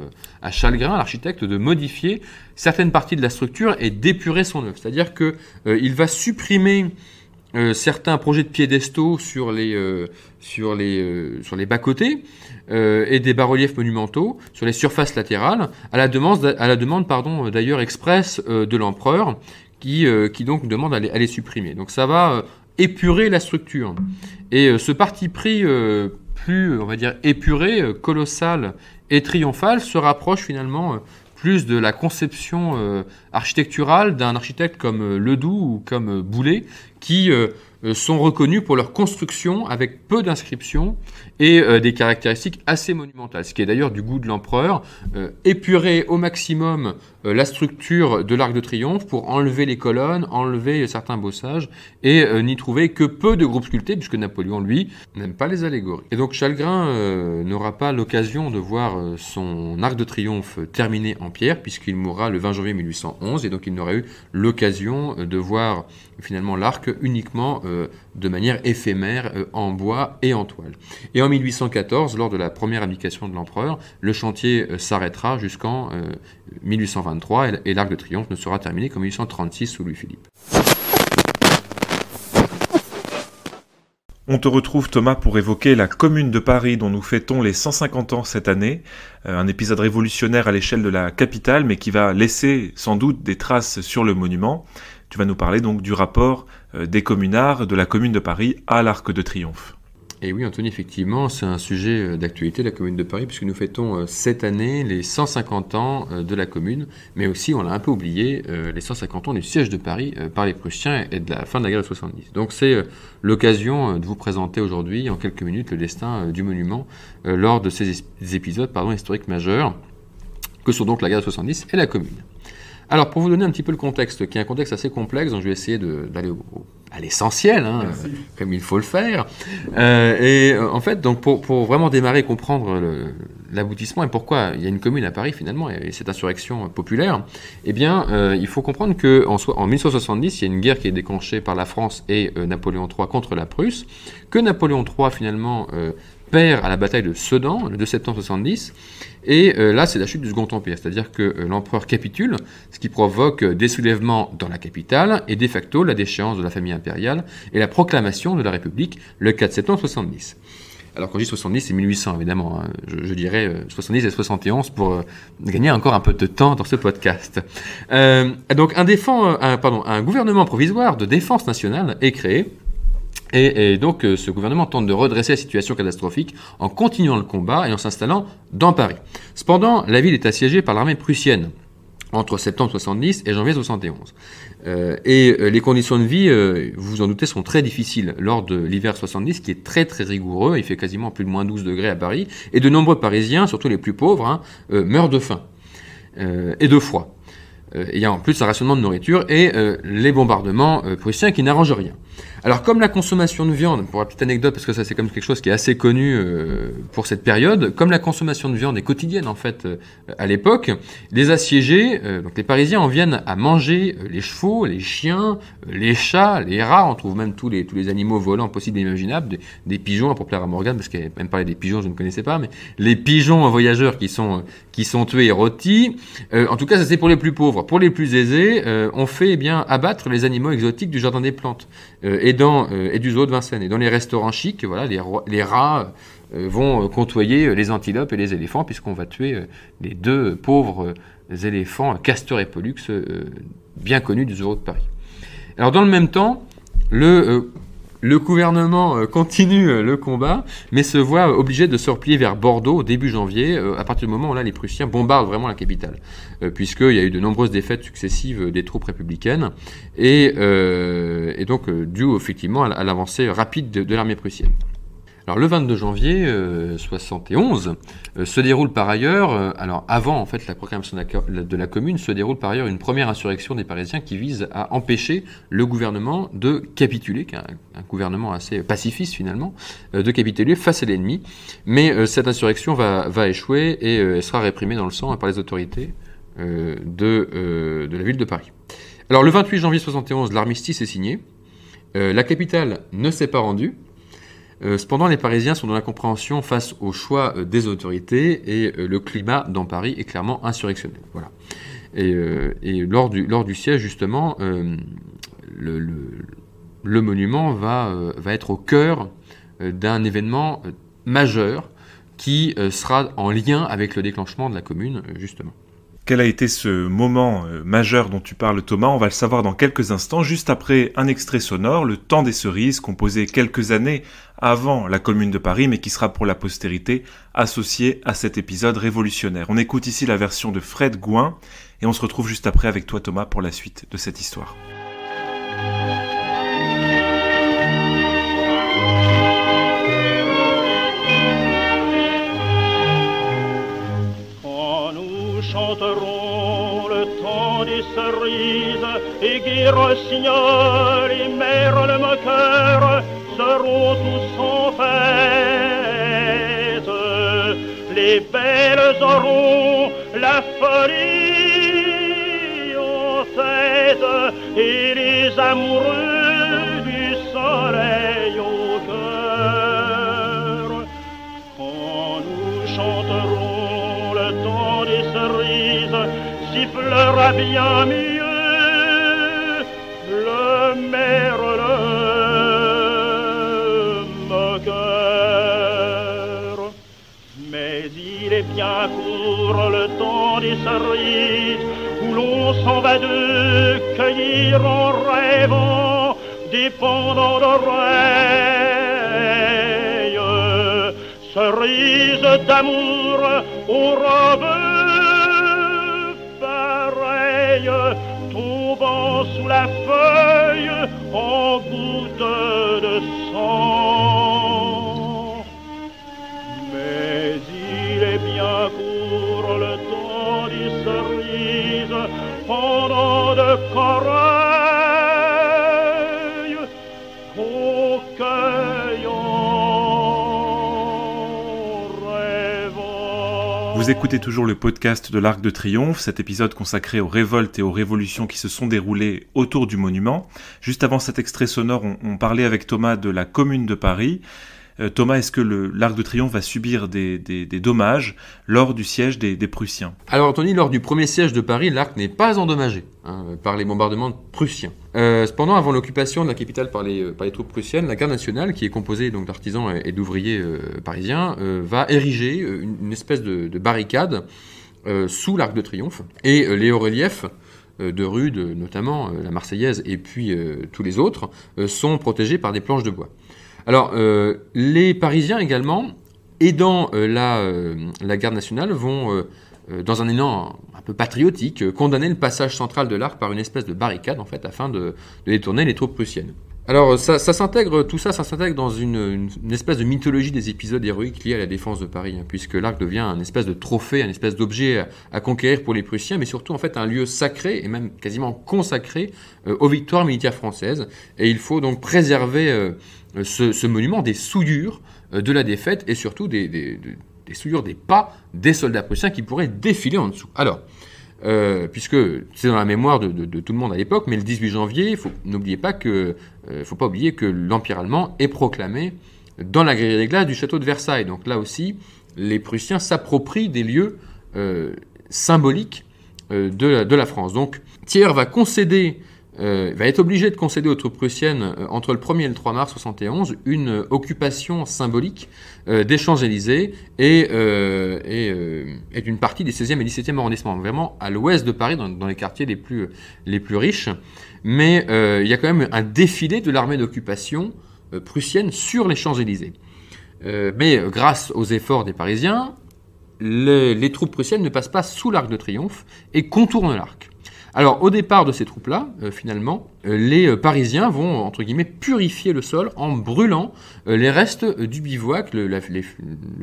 Chalgrin, l'architecte, de modifier certaines parties de la structure et d'épurer son œuvre. C'est-à-dire qu'il va supprimer certains projets de piédestaux sur les bas-côtés et des bas-reliefs monumentaux sur les surfaces latérales, à la demande d'ailleurs express de l'empereur qui donc demande à les supprimer. Donc ça va épurer la structure. Et ce parti pris plus, on va dire, épuré, colossal et triomphal se rapproche finalement plus de la conception architecturales d'un architecte comme Ledoux ou comme Boulay, qui sont reconnus pour leur construction avec peu d'inscriptions et des caractéristiques assez monumentales, ce qui est d'ailleurs du goût de l'empereur, épurer au maximum la structure de l'Arc de Triomphe pour enlever les colonnes, enlever certains bossages et n'y trouver que peu de groupes sculptés, puisque Napoléon, lui, n'aime pas les allégories. Et donc Chalgrin n'aura pas l'occasion de voir son Arc de Triomphe terminé en pierre, puisqu'il mourra le 20 janvier 1811, et donc il n'aura eu l'occasion de voir finalement l'arc uniquement de manière éphémère en bois et en toile. Et en 1814, lors de la première abdication de l'empereur, le chantier s'arrêtera jusqu'en 1823 et l'Arc de Triomphe ne sera terminé qu'en 1836 sous Louis-Philippe. On te retrouve Thomas pour évoquer la Commune de Paris dont nous fêtons les 150 ans cette année, un épisode révolutionnaire à l'échelle de la capitale mais qui va laisser sans doute des traces sur le monument. Tu vas nous parler donc du rapport des communards de la Commune de Paris à l'Arc de Triomphe. Et oui, Anthony, effectivement, c'est un sujet d'actualité, la Commune de Paris, puisque nous fêtons cette année les 150 ans de la Commune, mais aussi, on l'a un peu oublié, les 150 ans du siège de Paris par les Prussiens et de la fin de la guerre de 70. Donc c'est l'occasion de vous présenter aujourd'hui, en quelques minutes, le destin du monument lors de ces épisodes historiques majeurs, que sont donc la guerre de 70 et la Commune. Alors, pour vous donner un petit peu le contexte, qui est un contexte assez complexe, donc je vais essayer d'aller à l'essentiel, comme il faut le faire. En fait, donc pour vraiment démarrer, comprendre l'aboutissement et pourquoi il y a une commune à Paris finalement, et cette insurrection populaire, eh bien, il faut comprendre qu'en 1870, il y a une guerre qui est déclenchée par la France et Napoléon III contre la Prusse, que Napoléon III finalement perd à la bataille de Sedan, le 2 septembre 70, et là c'est la chute du Second Empire, c'est-à-dire que l'empereur capitule, ce qui provoque des soulèvements dans la capitale, et de facto la déchéance de la famille impériale, et la proclamation de la République le 4 septembre 70. Alors quand je dis 70, c'est 1800 évidemment, je dirais 70 et 71 pour gagner encore un peu de temps dans ce podcast. Donc un gouvernement provisoire de défense nationale est créé, et donc ce gouvernement tente de redresser la situation catastrophique en continuant le combat et en s'installant dans Paris. Cependant, la ville est assiégée par l'armée prussienne entre septembre 70 et janvier 71. Les conditions de vie, vous vous en doutez, sont très difficiles lors de l'hiver 70, qui est très très rigoureux. Il fait quasiment plus de moins 12 degrés à Paris. Et de nombreux Parisiens, surtout les plus pauvres, meurent de faim et de froid. Il y a en plus un rationnement de nourriture et les bombardements prussiens qui n'arrangent rien. Alors comme la consommation de viande, pour la petite anecdote, parce que ça c'est comme quelque chose qui est assez connu pour cette période, comme la consommation de viande est quotidienne en fait à l'époque, les assiégés, donc les Parisiens en viennent à manger les chevaux, les chiens, les chats, les rats, on trouve même tous les animaux volants possibles et imaginables, des pigeons, pour plaire à Morgane, parce qu'elle même parlait des pigeons, je ne connaissais pas, mais les pigeons voyageurs qui sont tués et rôtis. En tout cas, ça c'est pour les plus pauvres. Pour les plus aisés, on fait abattre les animaux exotiques du jardin des plantes et du zoo de Vincennes. Et dans les restaurants chics, voilà, les rats vont côtoyer les antilopes et les éléphants, puisqu'on va tuer les deux pauvres éléphants, Castor et Pollux, bien connus du zoo de Paris. Alors dans le même temps, le gouvernement continue le combat, mais se voit obligé de se replier vers Bordeaux début janvier, à partir du moment où là les Prussiens bombardent vraiment la capitale, puisqu'il y a eu de nombreuses défaites successives des troupes républicaines, et donc dû effectivement à l'avancée rapide de l'armée prussienne. Alors le 22 janvier 71 se déroule par ailleurs, alors avant en fait la proclamation de la Commune, se déroule par ailleurs une première insurrection des Parisiens qui vise à empêcher le gouvernement de capituler, qui est un gouvernement assez pacifiste finalement, de capituler face à l'ennemi. Mais cette insurrection va échouer et elle sera réprimée dans le sang par les autorités de la ville de Paris. Alors le 28 janvier 71, l'armistice est signé, la capitale ne s'est pas rendue. Cependant, les Parisiens sont dans l'incompréhension face au choix des autorités et le climat dans Paris est clairement insurrectionnel. Voilà. Et lors du siège, justement, le monument va être au cœur d'un événement majeur qui sera en lien avec le déclenchement de la Commune, justement. Quel a été ce moment majeur dont tu parles, Thomas? On va le savoir dans quelques instants, juste après un extrait sonore, Le Temps des Cerises, composé quelques années avant la Commune de Paris, mais qui sera pour la postérité associé à cet épisode révolutionnaire. On écoute ici la version de Fred Gouin, Et on se retrouve juste après avec toi Thomas pour la suite de cette histoire. Quand nous chanterons le temps des cerises et Guy Rossignol et Merle le moqueur seront tous en fête. Les belles auront la folie en tête et les amoureux du soleil au cœur. Quand nous chanterons le temps des cerises, sifflera bien mieux le merle moqueur. Mais il est bien court le temps des cerises où l'on s'en va de cueillir en rêvant des pendants d'oreilles, cerises d'amour aux robes pareilles, tombant sous la feuille en gouttes de sang. Mais il est bien court le temps des cerises, pendant de corail, au cueil en rêvant. Vous écoutez toujours le podcast de l'Arc de Triomphe, cet épisode consacré aux révoltes et aux révolutions qui se sont déroulées autour du monument. Juste avant cet extrait sonore, on parlait avec Thomas de la Commune de Paris. Thomas, est-ce que l'Arc de Triomphe va subir des dommages lors du siège des Prussiens ? Alors Anthony, lors du premier siège de Paris, l'Arc n'est pas endommagé par les bombardements prussiens. Cependant, avant l'occupation de la capitale par les troupes prussiennes, la garde nationale, qui est composée donc d'artisans et d'ouvriers parisiens, va ériger une espèce de barricade sous l'Arc de Triomphe. Et les hauts-reliefs de Rude, notamment la Marseillaise et puis tous les autres, sont protégés par des planches de bois. Alors, les Parisiens également, aidant la garde nationale, vont, dans un élan un peu patriotique, condamner le passage central de l'Arc par une espèce de barricade, en fait, afin de détourner les troupes prussiennes. Alors, tout ça s'intègre dans une espèce de mythologie des épisodes héroïques liés à la défense de Paris, puisque l'Arc devient un espèce de trophée, un espèce d'objet à conquérir pour les Prussiens, mais surtout, en fait, un lieu sacré, et même quasiment consacré aux victoires militaires françaises. Et il faut donc préserver ce monument des souillures de la défaite et surtout des souillures des pas des soldats prussiens qui pourraient défiler en dessous. Alors, puisque c'est dans la mémoire de tout le monde à l'époque, mais le 18 janvier, il faut pas oublier que l'Empire allemand est proclamé dans la grille des glaces du château de Versailles. Donc là aussi, les Prussiens s'approprient des lieux symboliques de la France. Donc Thiers va être obligé de concéder aux troupes prussiennes entre le 1er et le 3 mars 1971 une occupation symbolique des Champs-Élysées et d'une partie des 16e et 17e arrondissements, vraiment à l'ouest de Paris, dans les quartiers les plus riches. Mais il y a quand même un défilé de l'armée d'occupation prussienne sur les Champs-Élysées. Mais grâce aux efforts des Parisiens, les troupes prussiennes ne passent pas sous l'Arc de Triomphe et contournent l'Arc. Alors, au départ de ces troupes-là, finalement, les Parisiens vont, entre guillemets, purifier le sol en brûlant les restes du bivouac, le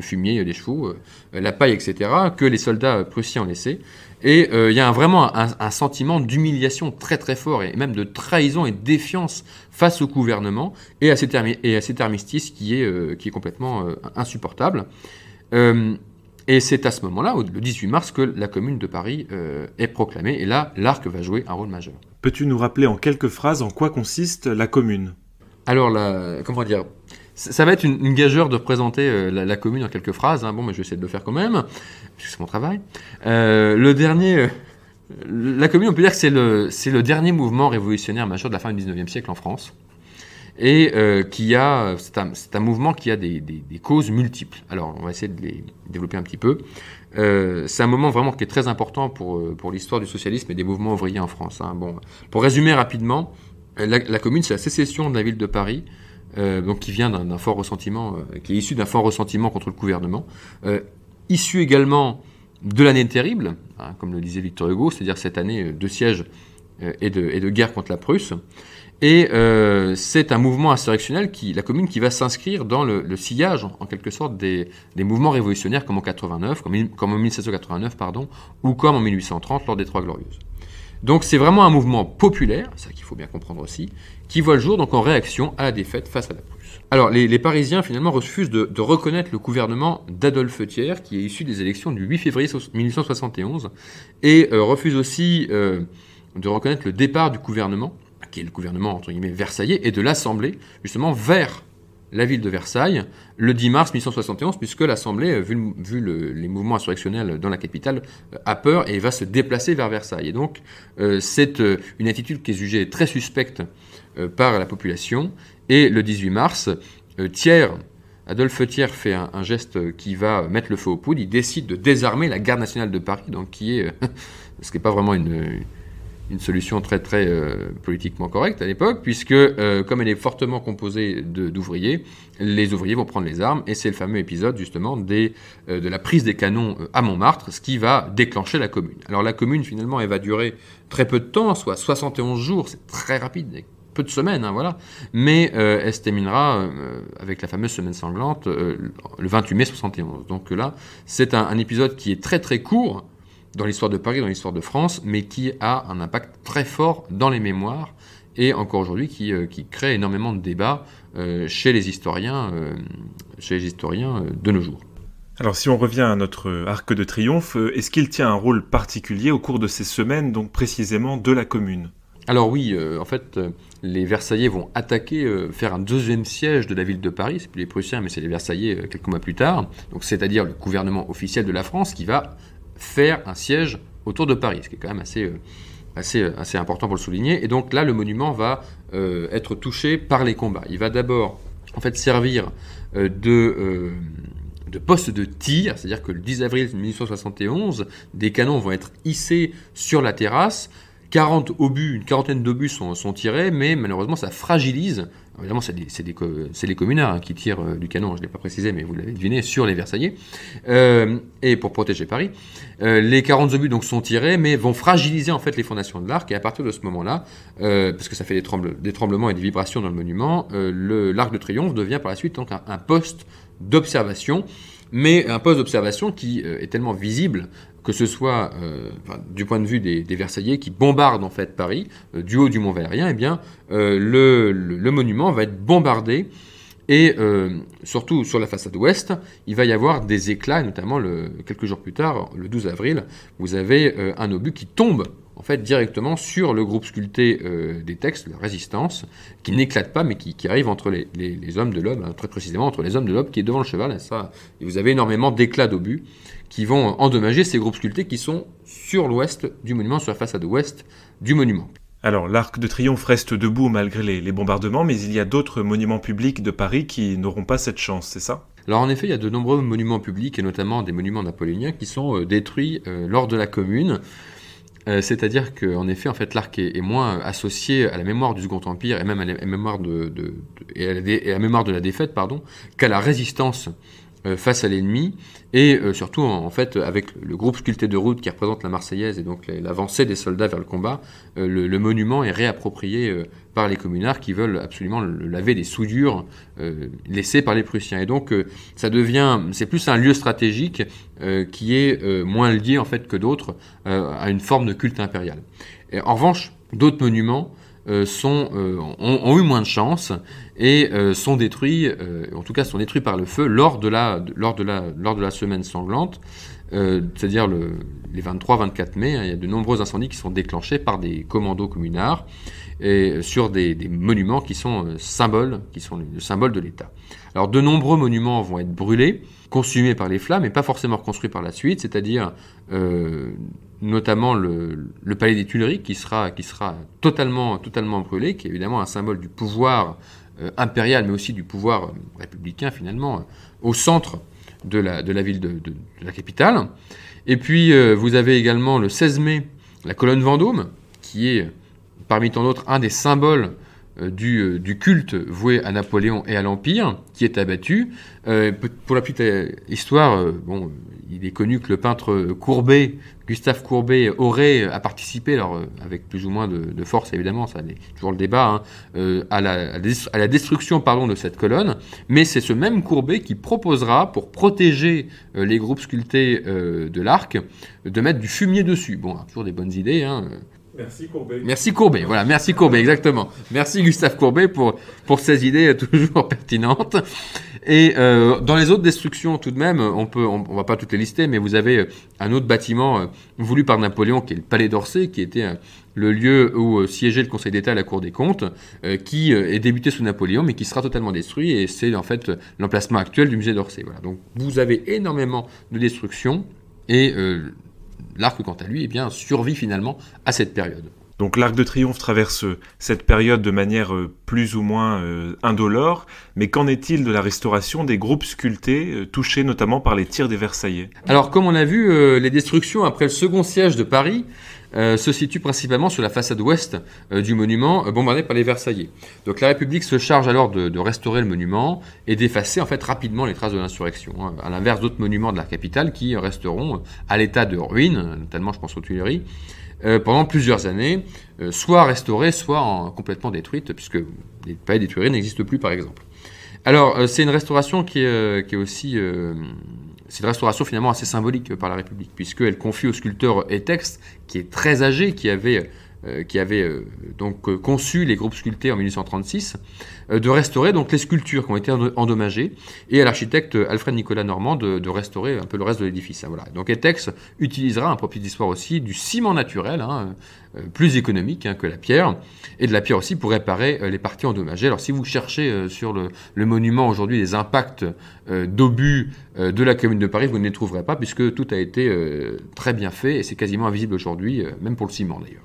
fumier des chevaux, la paille, etc., que les soldats prussiens ont laissé. Et il y a vraiment un sentiment d'humiliation très très fort, et même de trahison et de défiance face au gouvernement, et à cet armistice qui est complètement insupportable. Et c'est à ce moment-là, le 18 mars, que la Commune de Paris est proclamée. Et là, l'Arc va jouer un rôle majeur. Peux-tu nous rappeler en quelques phrases en quoi consiste la Commune ? Alors, comment dire ? Ça va être une gageure de présenter la Commune en quelques phrases. Bon, mais je vais essayer de le faire quand même, puisque c'est mon travail. La Commune, on peut dire que c'est le dernier mouvement révolutionnaire majeur de la fin du 19e siècle en France. Et c'est un mouvement qui a des causes multiples. Alors, on va essayer de les développer un petit peu. C'est un moment vraiment qui est très important pour l'histoire du socialisme et des mouvements ouvriers en France. Bon, pour résumer rapidement, la Commune, c'est la sécession de la ville de Paris, donc qui vient d'un fort ressentiment, qui est issu d'un fort ressentiment contre le gouvernement, issu également de l'année terrible, hein, comme le disait Victor Hugo, c'est-à-dire cette année de siège et de guerre contre la Prusse. Et c'est un mouvement insurrectionnel, la Commune, qui va s'inscrire dans le sillage, en quelque sorte, des mouvements révolutionnaires comme en 89, comme en 1789, ou comme en 1830, lors des Trois Glorieuses. Donc c'est vraiment un mouvement populaire, c'est ça qu'il faut bien comprendre aussi, qui voit le jour donc en réaction à la défaite face à la Prusse. Alors les Parisiens finalement refusent de reconnaître le gouvernement d'Adolphe Thiers, qui est issu des élections du 8 février 1871, et refusent aussi de reconnaître le départ du gouvernement, qui est le gouvernement entre guillemets versaillais, et de l'Assemblée justement vers la ville de Versailles le 10 mars 1871, puisque l'Assemblée, vu les mouvements insurrectionnels dans la capitale, a peur et va se déplacer vers Versailles. Et donc, c'est une attitude qui est jugée très suspecte par la population. Et le 18 mars, Adolphe Thiers fait un geste qui va mettre le feu aux poudres. Il décide de désarmer la garde nationale de Paris, donc ce qui n'est pas vraiment une solution très politiquement correcte à l'époque, puisque comme elle est fortement composée d'ouvriers, les ouvriers vont prendre les armes, et c'est le fameux épisode justement de la prise des canons à Montmartre, ce qui va déclencher la Commune. Alors la Commune finalement elle va durer très peu de temps, soit 71 jours, c'est très rapide, peu de semaines, hein, voilà, mais elle se terminera avec la fameuse semaine sanglante le 28 mai 71. Donc là, c'est un épisode qui est très court dans l'histoire de Paris, dans l'histoire de France, mais qui a un impact très fort dans les mémoires, et encore aujourd'hui qui crée énormément de débats chez les historiens de nos jours. Alors si on revient à notre arc de triomphe, est-ce qu'il tient un rôle particulier au cours de ces semaines, donc précisément de la Commune ? Alors oui, en fait, les Versaillais vont attaquer, faire un deuxième siège de la ville de Paris. C'est plus les Prussiens, mais c'est les Versaillais quelques mois plus tard. Donc c'est-à-dire le gouvernement officiel de la France qui va faire un siège autour de Paris, ce qui est quand même assez important pour le souligner. Et donc là, le monument va être touché par les combats. Il va d'abord en fait servir de poste de tir, c'est-à-dire que le 10 avril 1871, des canons vont être hissés sur la terrasse. Une quarantaine d'obus sont tirés, mais malheureusement ça fragilise. Évidemment, c'est les communards qui tirent du canon, je ne l'ai pas précisé, mais vous l'avez deviné, sur les Versaillais, et pour protéger Paris. Les 40 obus donc sont tirés, mais vont fragiliser en fait les fondations de l'arc, et à partir de ce moment-là, parce que ça fait des tremblements et des vibrations dans le monument, l'arc de triomphe devient par la suite donc un poste d'observation, mais un poste d'observation qui est tellement visible que ce soit du point de vue des Versaillais qui bombardent en fait Paris, du haut du Mont Valérien, eh bien le monument va être bombardé, et surtout sur la façade ouest, il va y avoir des éclats, et notamment quelques jours plus tard, le 12 avril, vous avez un obus qui tombe en fait directement sur le groupe sculpté des textes, la Résistance, qui n'éclate pas, mais qui arrive entre les hommes de l'Aube, hein, très précisément entre les hommes de l'Aube qui est devant le cheval, et vous avez énormément d'éclats d'obus qui vont endommager ces groupes sculptés qui sont sur l'ouest du monument, sur la façade ouest du monument. Alors, l'Arc de Triomphe reste debout malgré les bombardements, mais il y a d'autres monuments publics de Paris qui n'auront pas cette chance, c'est ça ? Alors en effet, il y a de nombreux monuments publics, et notamment des monuments napoléoniens, qui sont détruits lors de la Commune. C'est-à-dire qu'en effet, en fait, l'arc est moins associé à la mémoire du Second Empire, et même à la mémoire et à la mémoire de la défaite, qu'à la résistance face à l'ennemi, et surtout en fait avec le groupe sculpté de route qui représente la Marseillaise et donc l'avancée des soldats vers le combat, le monument est réapproprié par les communards qui veulent absolument le laver des souillures laissées par les Prussiens. Et donc c'est plus un lieu stratégique qui est moins lié en fait que d'autres à une forme de culte impérial. Et en revanche, d'autres monuments ont eu moins de chance et sont détruits, en tout cas sont détruits par le feu lors de la semaine sanglante, c'est-à-dire les 23-24 mai. Il y a de nombreux incendies qui sont déclenchés par des commandos communards et sur des monuments qui sont le symbole de l'État. Alors de nombreux monuments vont être brûlés, consumés par les flammes et pas forcément reconstruits par la suite, c'est-à-dire notamment le palais des Tuileries qui sera totalement brûlé, qui est évidemment un symbole du pouvoir impérial, mais aussi du pouvoir républicain finalement, au centre de la ville de la capitale. Et puis vous avez également le 16 mai la colonne Vendôme, qui est parmi tant d'autres un des symboles du culte voué à Napoléon et à l'Empire, qui est abattu. Pour la petite histoire, il est connu que le peintre Courbet, Gustave Courbet, a participé, alors avec plus ou moins de force évidemment, ça c'est toujours le débat, à la destruction de cette colonne, mais c'est ce même Courbet qui proposera, pour protéger les groupes sculptés de l'arc, de mettre du fumier dessus. Bon, toujours des bonnes idées, hein. Merci Courbet. Merci Courbet, voilà, merci Courbet, exactement. Merci Gustave Courbet pour ces idées toujours pertinentes. Et dans les autres destructions, tout de même, on va pas toutes les lister, mais vous avez un autre bâtiment voulu par Napoléon, qui est le Palais d'Orsay, qui était le lieu où siégeait le Conseil d'État à la Cour des comptes, qui est débuté sous Napoléon, mais qui sera totalement détruit, et c'est en fait l'emplacement actuel du musée d'Orsay. Voilà. Donc vous avez énormément de destructions, et l'arc, quant à lui, survit finalement à cette période. Donc l'Arc de Triomphe traverse cette période de manière plus ou moins indolore, mais qu'en est-il de la restauration des groupes sculptés touchés notamment par les tirs des Versaillais ? Alors comme on l'a vu, les destructions après le second siège de Paris se situent principalement sur la façade ouest du monument bombardé par les Versaillais. Donc la République se charge alors de restaurer le monument et d'effacer en fait rapidement les traces de l'insurrection, à l'inverse d'autres monuments de la capitale qui resteront à l'état de ruine, notamment je pense aux Tuileries, pendant plusieurs années, soit restaurées, soit complètement détruites, puisque les palais des Tuileries n'existent plus, par exemple. Alors, c'est une restauration qui est aussi... c'est une restauration finalement assez symbolique par la République, puisqu'elle confie au sculpteur Étex, qui est très âgé, qui avait donc conçu les groupes sculptés en 1836, de restaurer donc les sculptures qui ont été endommagées, et à l'architecte Alfred Nicolas Normand de restaurer un peu le reste de l'édifice. Voilà. Donc Étex utilisera, un propre d'histoire aussi, du ciment naturel, plus économique que la pierre, et de la pierre aussi pour réparer les parties endommagées. Alors si vous cherchez sur le monument aujourd'hui les impacts d'obus de la Commune de Paris, vous ne les trouverez pas, puisque tout a été très bien fait, et c'est quasiment invisible aujourd'hui, même pour le ciment d'ailleurs.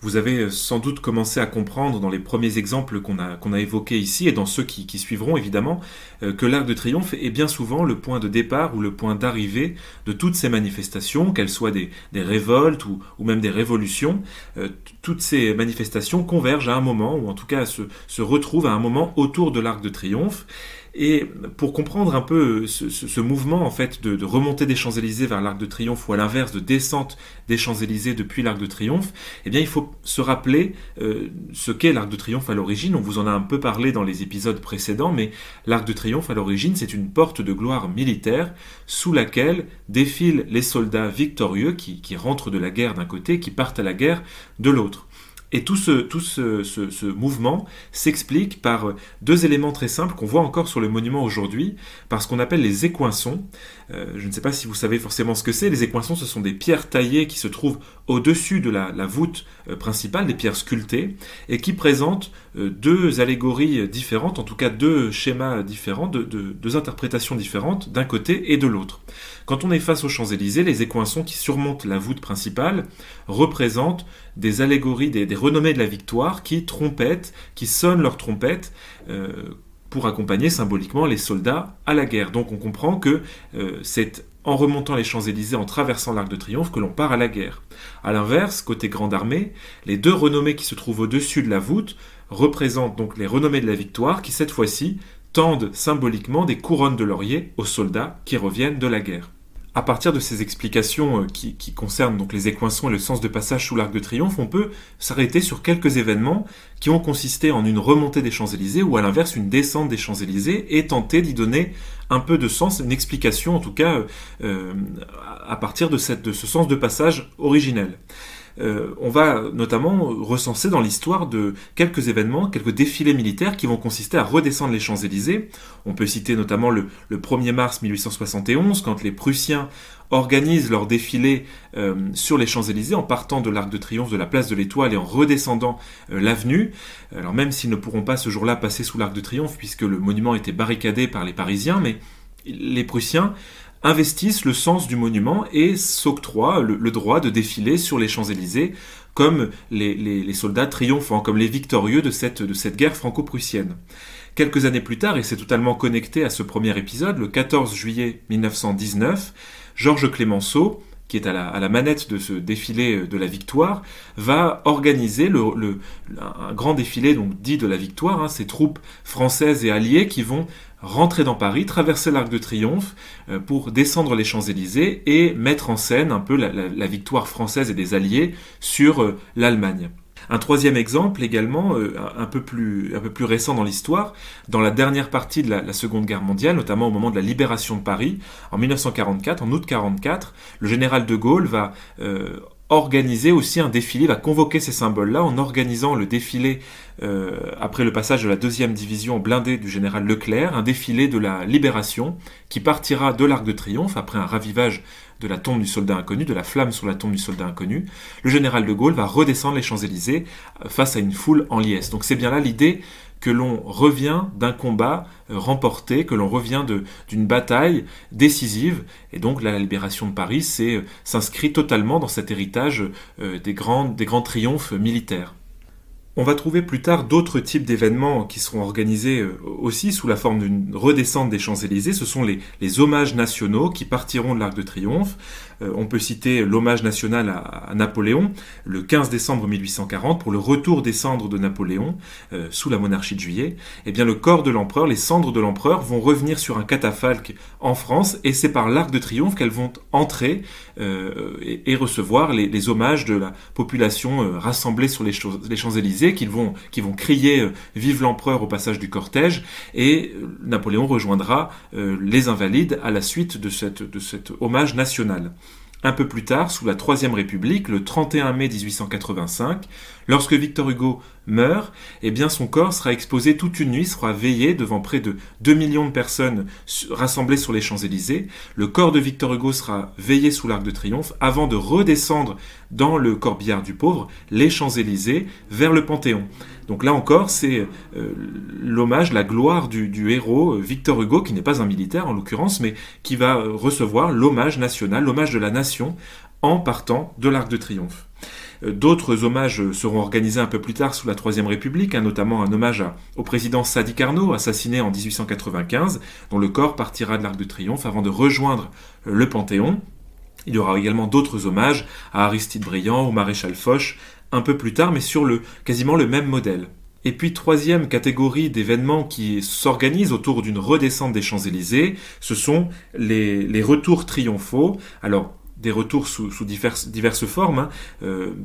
Vous avez sans doute commencé à comprendre dans les premiers exemples qu'on a évoqués ici et dans ceux qui suivront évidemment que l'Arc de Triomphe est bien souvent le point de départ ou le point d'arrivée de toutes ces manifestations, qu'elles soient des révoltes ou même des révolutions. Toutes ces manifestations convergent à un moment, ou en tout cas se retrouvent à un moment autour de l'Arc de Triomphe. Et pour comprendre un peu ce mouvement en fait de remontée des Champs-Élysées vers l'Arc de Triomphe, ou à l'inverse de descente des Champs-Élysées depuis l'Arc de Triomphe, eh bien il faut se rappeler ce qu'est l'Arc de Triomphe à l'origine. On vous en a un peu parlé dans les épisodes précédents, mais l'Arc de Triomphe à l'origine, c'est une porte de gloire militaire sous laquelle défilent les soldats victorieux qui rentrent de la guerre d'un côté, qui partent à la guerre de l'autre. Et tout ce mouvement s'explique par deux éléments très simples qu'on voit encore sur le monument aujourd'hui, par ce qu'on appelle les écoinçons. Je ne sais pas si vous savez forcément ce que c'est. Les écoinçons, ce sont des pierres taillées qui se trouvent au-dessus de la voûte principale, des pierres sculptées, et qui présentent deux allégories différentes, en tout cas deux schémas différents, deux interprétations différentes d'un côté et de l'autre. Quand on est face aux Champs-Élysées, les écoinçons qui surmontent la voûte principale représentent des allégories, des renommées de la victoire qui sonnent leurs trompettes pour accompagner symboliquement les soldats à la guerre. Donc on comprend que c'est en remontant les Champs-Élysées, en traversant l'Arc de Triomphe, que l'on part à la guerre. A l'inverse, côté Grande Armée, les deux renommées qui se trouvent au-dessus de la voûte représentent donc les renommées de la victoire qui, cette fois-ci, tendent symboliquement des couronnes de laurier aux soldats qui reviennent de la guerre. À partir de ces explications qui concernent donc les écoinçons et le sens de passage sous l'Arc de Triomphe, on peut s'arrêter sur quelques événements qui ont consisté en une remontée des Champs-Élysées ou à l'inverse une descente des Champs-Élysées et tenter d'y donner un peu de sens, une explication en tout cas à partir de ce sens de passage originel. On va notamment recenser dans l'histoire de quelques événements, quelques défilés militaires qui vont consister à redescendre les Champs-Élysées. On peut citer notamment le 1er mars 1871, quand les Prussiens organisent leur défilé sur les Champs-Élysées en partant de l'Arc de Triomphe, de la place de l'Étoile et en redescendant l'avenue. Alors même s'ils ne pourront pas ce jour-là passer sous l'Arc de Triomphe puisque le monument était barricadé par les Parisiens, mais les Prussiens investissent le sens du monument et s'octroient le droit de défiler sur les Champs-Élysées comme les soldats triomphants, comme les victorieux de cette guerre franco-prussienne. Quelques années plus tard, et c'est totalement connecté à ce premier épisode, le 14 juillet 1919, Georges Clemenceau, qui est à la manette de ce défilé de la victoire, va organiser un grand défilé donc dit de la victoire, ces troupes françaises et alliées qui vont rentrer dans Paris, traverser l'Arc de Triomphe pour descendre les Champs-Élysées et mettre en scène un peu la victoire française et des Alliés sur l'Allemagne. Un troisième exemple également, un peu plus récent dans l'histoire, dans la dernière partie de la Seconde Guerre mondiale, notamment au moment de la libération de Paris, en 1944, en août 1944, le général de Gaulle va organiser aussi un défilé, va convoquer ces symboles-là en organisant le défilé après le passage de la 2e division blindée du général Leclerc, un défilé de la libération qui partira de l'Arc de Triomphe après un ravivage de la tombe du soldat inconnu, de la flamme sur la tombe du soldat inconnu. Le général de Gaulle va redescendre les Champs-Élysées face à une foule en liesse. Donc c'est bien là l'idée que l'on revient d'un combat remporté, que l'on revient d'une bataille décisive. Et donc là, la libération de Paris s'inscrit totalement dans cet héritage des grands triomphes militaires. On va trouver plus tard d'autres types d'événements qui seront organisés aussi sous la forme d'une redescente des Champs-Élysées. Ce sont les hommages nationaux qui partiront de l'Arc de Triomphe. On peut citer l'hommage national à Napoléon, le 15 décembre 1840, pour le retour des cendres de Napoléon sous la monarchie de Juillet. Eh bien, le corps de l'empereur, les cendres de l'empereur vont revenir sur un catafalque en France, et c'est par l'Arc de Triomphe qu'elles vont entrer et recevoir les hommages de la population rassemblée sur les Champs-Élysées, qui vont crier « Vive l'empereur » au passage du cortège, et Napoléon rejoindra les Invalides à la suite de cet hommage national. Un peu plus tard, sous la Troisième République, le 31 mai 1885, lorsque Victor Hugo meurt, eh bien son corps sera exposé toute une nuit, sera veillé devant près de 2 millions de personnes rassemblées sur les Champs-Élysées. Le corps de Victor Hugo sera veillé sous l'Arc de Triomphe avant de redescendre dans le corbillard du pauvre, les Champs-Élysées, vers le Panthéon. Donc là encore, c'est l'hommage, la gloire du héros Victor Hugo, qui n'est pas un militaire en l'occurrence, mais qui va recevoir l'hommage national, l'hommage de la nation, en partant de l'Arc de Triomphe. D'autres hommages seront organisés un peu plus tard sous la Troisième République, notamment un hommage au président Sadi Carnot, assassiné en 1895, dont le corps partira de l'Arc de Triomphe avant de rejoindre le Panthéon. Il y aura également d'autres hommages à Aristide Briand, au maréchal Foch, un peu plus tard, mais sur quasiment le même modèle. Et puis, troisième catégorie d'événements qui s'organisent autour d'une redescente des Champs-Élysées, ce sont les retours triomphaux. Alors, des retours sous diverses formes.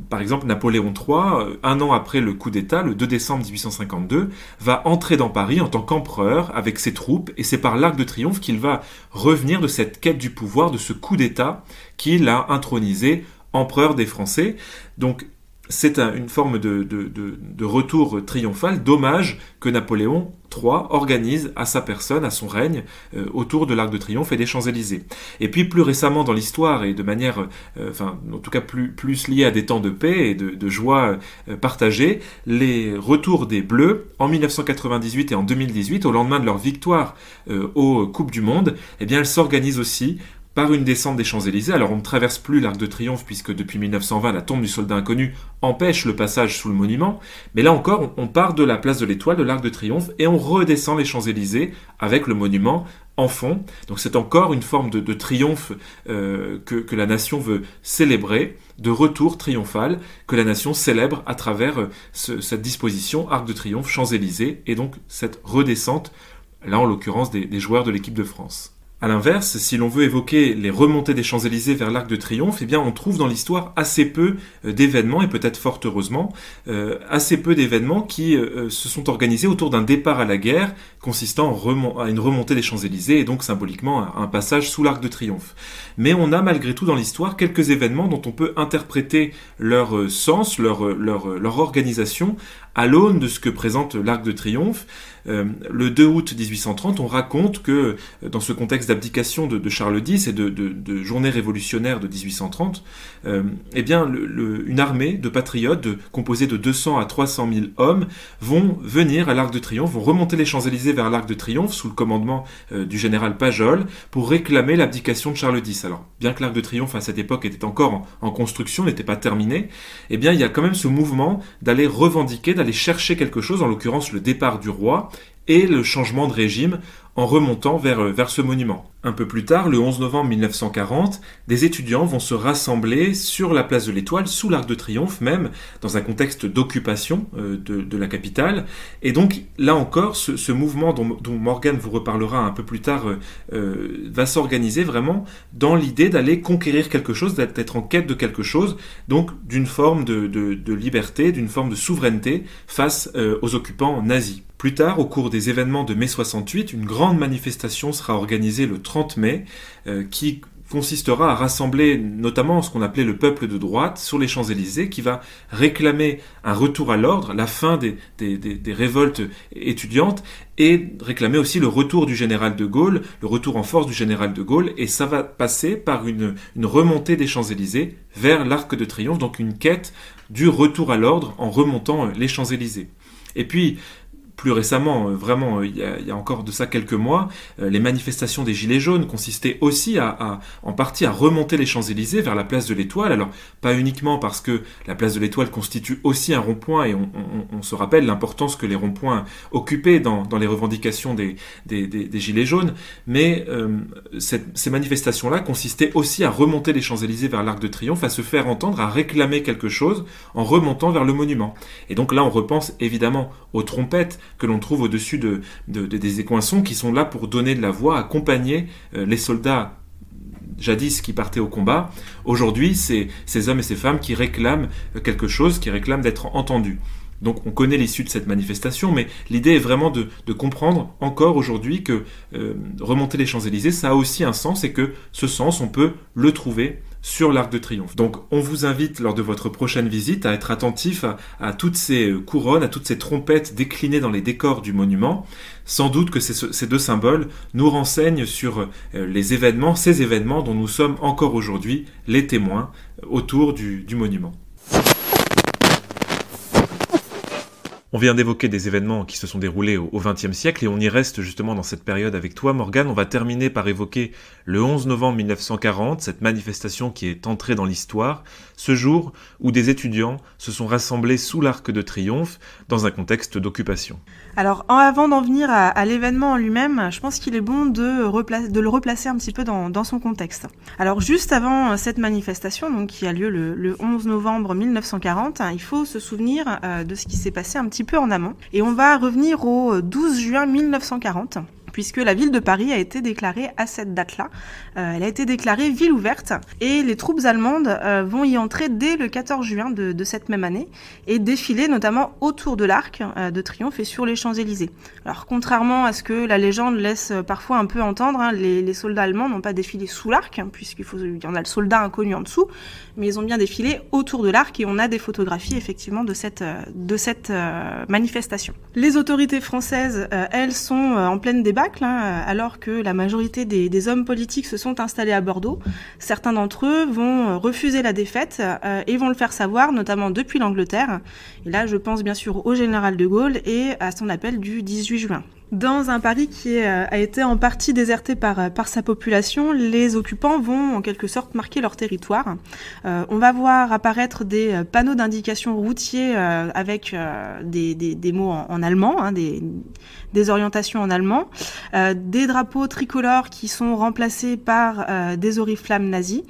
Par exemple, Napoléon III, un an après le coup d'État, le 2 décembre 1852, va entrer dans Paris en tant qu'empereur avec ses troupes, et c'est par l'Arc de Triomphe qu'il va revenir de cette quête du pouvoir, de ce coup d'État qui l'a intronisé empereur des Français. Donc, c'est une forme de retour triomphal, d'hommage que Napoléon III organise à sa personne, à son règne, autour de l'Arc de Triomphe et des Champs-Élysées. Et puis plus récemment dans l'histoire, et de manière, en tout cas plus liée à des temps de paix et de joie partagée, les retours des Bleus en 1998 et en 2018, au lendemain de leur victoire aux Coupes du Monde, eh bien elles s'organisent aussi par une descente des Champs-Élysées. Alors on ne traverse plus l'Arc de Triomphe puisque depuis 1920 la tombe du soldat inconnu empêche le passage sous le monument, mais là encore on part de la place de l'Étoile, de l'Arc de Triomphe, et on redescend les Champs-Élysées avec le monument en fond. Donc c'est encore une forme de triomphe que la nation veut célébrer, de retour triomphal que la nation célèbre à travers cette disposition Arc de Triomphe, Champs-Élysées, et donc cette redescente, là en l'occurrence des joueurs de l'équipe de France. A l'inverse, si l'on veut évoquer les remontées des Champs-Élysées vers l'Arc de Triomphe, eh bien on trouve dans l'histoire assez peu d'événements, et peut-être fort heureusement, assez peu d'événements qui se sont organisés autour d'un départ à la guerre consistant à une remontée des Champs-Élysées et donc symboliquement à un passage sous l'Arc de Triomphe. Mais on a malgré tout dans l'histoire quelques événements dont on peut interpréter leur sens, leur organisation à l'aune de ce que présente l'Arc de Triomphe. Le 2 août 1830, on raconte que dans ce contexte d'abdication de Charles X et de journée révolutionnaire de 1830, eh bien une armée de patriotes composée de 200 à 300 000 hommes vont venir à l'Arc de Triomphe, vont remonter les Champs-Élysées vers l'Arc de Triomphe sous le commandement du général Pajol pour réclamer l'abdication de Charles X. Alors, bien que l'Arc de Triomphe à cette époque était encore en construction, n'était pas terminé, eh bien il y a quand même ce mouvement d'aller revendiquer, d'aller chercher quelque chose, en l'occurrence le départ du roi, et le changement de régime en remontant vers ce monument. Un peu plus tard, le 11 novembre 1940, des étudiants vont se rassembler sur la place de l'Étoile, sous l'Arc de Triomphe même, dans un contexte d'occupation de la capitale. Et donc, là encore, ce mouvement dont Morgane vous reparlera un peu plus tard va s'organiser vraiment dans l'idée d'aller conquérir quelque chose, d'être en quête de quelque chose, donc d'une forme de liberté, d'une forme de souveraineté face aux occupants nazis. Plus tard, au cours des événements de mai 68, une grande manifestation sera organisée le 30 mai qui consistera à rassembler notamment ce qu'on appelait le peuple de droite sur les Champs-Élysées, qui va réclamer un retour à l'ordre, la fin des révoltes étudiantes, et réclamer aussi le retour du général de Gaulle, le retour en force du général de Gaulle, et ça va passer par une remontée des Champs-Élysées vers l'Arc de Triomphe, donc une quête du retour à l'ordre en remontant les Champs-Élysées. Et puis, plus récemment, vraiment, il y a encore de ça quelques mois, les manifestations des Gilets jaunes consistaient aussi en partie à remonter les Champs-Élysées vers la place de l'Étoile. Alors, pas uniquement parce que la place de l'Étoile constitue aussi un rond-point, et on se rappelle l'importance que les ronds-points occupaient dans les revendications des Gilets jaunes, mais ces manifestations-là consistaient aussi à remonter les Champs-Élysées vers l'Arc de Triomphe, à se faire entendre, à réclamer quelque chose en remontant vers le monument. Et donc là, on repense évidemment aux trompettes que l'on trouve au-dessus des écoinçons, qui sont là pour donner de la voix, accompagner les soldats jadis qui partaient au combat. Aujourd'hui, c'est ces hommes et ces femmes qui réclament quelque chose, qui réclament d'être entendus. Donc on connaît l'issue de cette manifestation, mais l'idée est vraiment de comprendre encore aujourd'hui que remonter les Champs-Élysées, ça a aussi un sens, et que ce sens, on peut le trouver sur l'Arc de Triomphe. Donc on vous invite lors de votre prochaine visite à être attentif à toutes ces couronnes, à toutes ces trompettes déclinées dans les décors du monument. Sans doute que ces deux symboles nous renseignent sur ces événements dont nous sommes encore aujourd'hui les témoins autour du monument. On vient d'évoquer des événements qui se sont déroulés au XXe siècle, et on y reste justement dans cette période avec toi, Morgane. On va terminer par évoquer le 11 novembre 1940, cette manifestation qui est entrée dans l'histoire, ce jour où des étudiants se sont rassemblés sous l'Arc de Triomphe dans un contexte d'occupation. Alors, avant d'en venir à l'événement en lui-même, je pense qu'il est bon de le replacer un petit peu dans son contexte. Alors, juste avant cette manifestation, donc, qui a lieu le 11 novembre 1940, il faut se souvenir de ce qui s'est passé un petit peu en amont. Et on va revenir au 12 juin 1940. Puisque la ville de Paris a été déclarée à cette date-là. Elle a été déclarée ville ouverte, et les troupes allemandes vont y entrer dès le 14 juin de cette même année, et défiler notamment autour de l'Arc de Triomphe et sur les Champs-Élysées. Alors contrairement à ce que la légende laisse parfois un peu entendre, les soldats allemands n'ont pas défilé sous l'Arc, puisqu'il y en a le soldat inconnu en dessous, mais ils ont bien défilé autour de l'Arc, et on a des photographies effectivement de cette manifestation. Les autorités françaises, elles, sont en pleine débat, alors que la majorité des hommes politiques se sont installés à Bordeaux. Certains d'entre eux vont refuser la défaite et vont le faire savoir, notamment depuis l'Angleterre. Et là, je pense bien sûr au général de Gaulle et à son appel du 18 juin. Dans un Paris qui a été en partie déserté par sa population, les occupants vont en quelque sorte marquer leur territoire. On va voir apparaître des panneaux d'indication routiers avec des mots en allemand, des orientations en allemand, des drapeaux tricolores qui sont remplacés par des oriflammes nazis,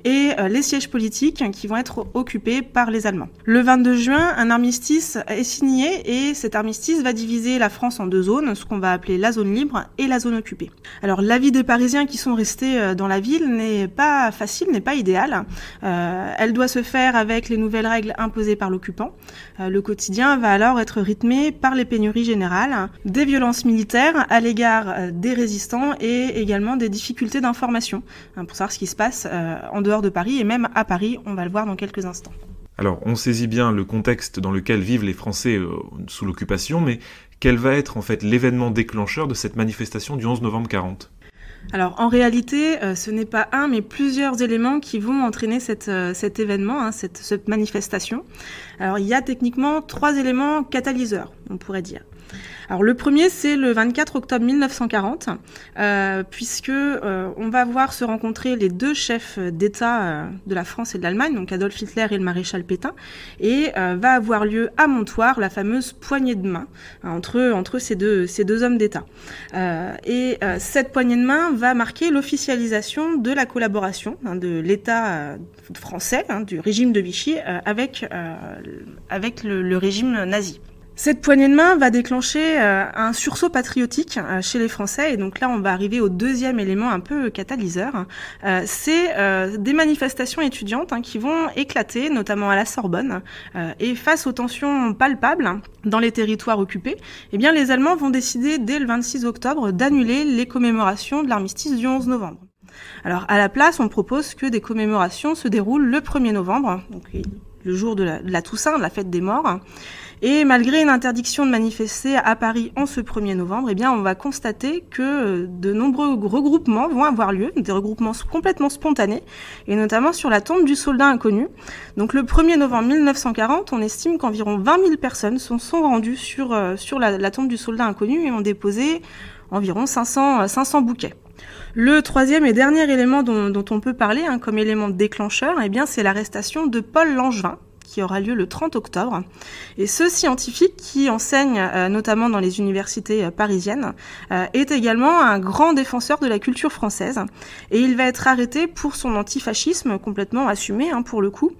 et les sièges politiques qui vont être occupés par les Allemands. Le 22 juin, un armistice est signé, et cet armistice va diviser la France en deux zones, ce qu'on va appeler la zone libre et la zone occupée. Alors la vie des Parisiens qui sont restés dans la ville n'est pas facile, n'est pas idéale. Elle doit se faire avec les nouvelles règles imposées par l'occupant. Le quotidien va alors être rythmé par les pénuries générales, des violences militaires à l'égard des résistants, et également des difficultés d'information pour savoir ce qui se passe en dehors de Paris, et même à Paris, on va le voir dans quelques instants. Alors, on saisit bien le contexte dans lequel vivent les Français sous l'occupation, mais quel va être en fait l'événement déclencheur de cette manifestation du 11 novembre 40 ? Alors en réalité, ce n'est pas un, mais plusieurs éléments qui vont entraîner cet événement, cette manifestation. Alors il y a techniquement 3 éléments catalyseurs, on pourrait dire. Alors le premier, c'est le 24 octobre 1940, puisque on va voir se rencontrer les deux chefs d'État de la France et de l'Allemagne, donc Adolf Hitler et le maréchal Pétain, et va avoir lieu à Montoire la fameuse poignée de main entre ces deux hommes d'État. Cette poignée de main va marquer l'officialisation de la collaboration de l'État français, du régime de Vichy, avec le régime nazi. Cette poignée de main va déclencher un sursaut patriotique chez les Français, et donc là on va arriver au deuxième élément un peu catalyseur. C'est des manifestations étudiantes qui vont éclater, notamment à la Sorbonne, et face aux tensions palpables dans les territoires occupés, eh bien les Allemands vont décider dès le 26 octobre d'annuler les commémorations de l'armistice du 11 novembre. Alors à la place, on propose que des commémorations se déroulent le 1er novembre, donc le jour de la Toussaint, de la fête des morts. Et malgré une interdiction de manifester à Paris en ce 1er novembre, eh bien, on va constater que de nombreux regroupements vont avoir lieu, des regroupements complètement spontanés, et notamment sur la tombe du soldat inconnu. Donc le 1er novembre 1940, on estime qu'environ 20 000 personnes sont rendues sur la tombe du soldat inconnu et ont déposé environ 500 bouquets. Le troisième et dernier élément dont on peut parler comme élément déclencheur, eh bien, c'est l'arrestation de Paul Langevin, qui aura lieu le 30 octobre. Et ce scientifique, qui enseigne notamment dans les universités parisiennes, est également un grand défenseur de la culture française. Et il va être arrêté pour son antifascisme, complètement assumé pour le coup.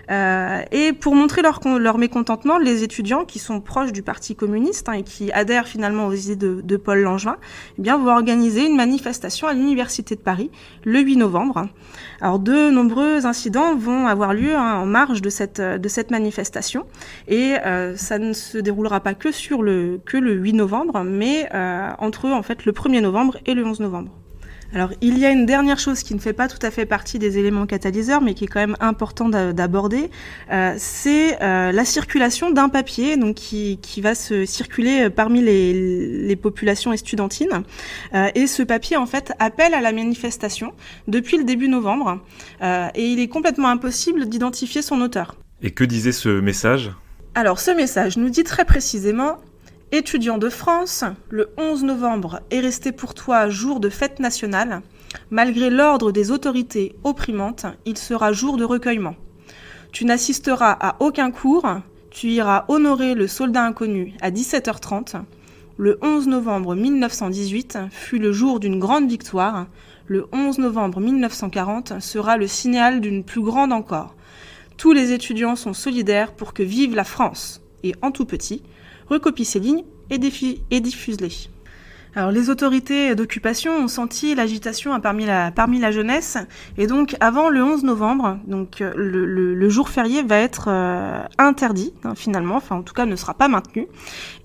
Et pour montrer leur mécontentement, les étudiants qui sont proches du Parti communiste et qui adhèrent finalement aux idées de Paul Langevin, eh bien, vont organiser une manifestation à l'Université de Paris le 8 novembre. Alors de nombreux incidents vont avoir lieu en marge de cette manifestation, et ça ne se déroulera pas que le 8 novembre, mais entre en fait le 1er novembre et le 11 novembre. Alors, il y a une dernière chose qui ne fait pas tout à fait partie des éléments catalyseurs, mais qui est quand même important d'aborder, c'est la circulation d'un papier, donc qui va se circuler parmi les populations estudiantines. Et ce papier, en fait, appelle à la manifestation depuis le début novembre, et il est complètement impossible d'identifier son auteur. Et que disait ce message ? Alors, ce message nous dit très précisément: étudiant de France, le 11 novembre est resté pour toi jour de fête nationale. Malgré l'ordre des autorités opprimantes, il sera jour de recueillement. Tu n'assisteras à aucun cours, tu iras honorer le soldat inconnu à 17h30. Le 11 novembre 1918 fut le jour d'une grande victoire. Le 11 novembre 1940 sera le signal d'une plus grande encore. Tous les étudiants sont solidaires pour que vive la France. Et en tout petit, recopie ces lignes et diffuse-les. Alors, les autorités d'occupation ont senti l'agitation parmi la jeunesse, et donc avant le 11 novembre, donc le jour férié va être interdit finalement, enfin en tout cas ne sera pas maintenu,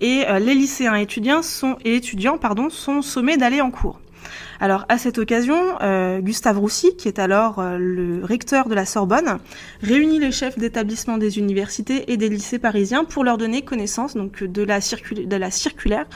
et les lycéens et étudiants sont sommés d'aller en cours. Alors, à cette occasion, Gustave Roussy, qui est alors le recteur de la Sorbonne, réunit les chefs d'établissement des universités et des lycées parisiens pour leur donner connaissance donc de la circulaire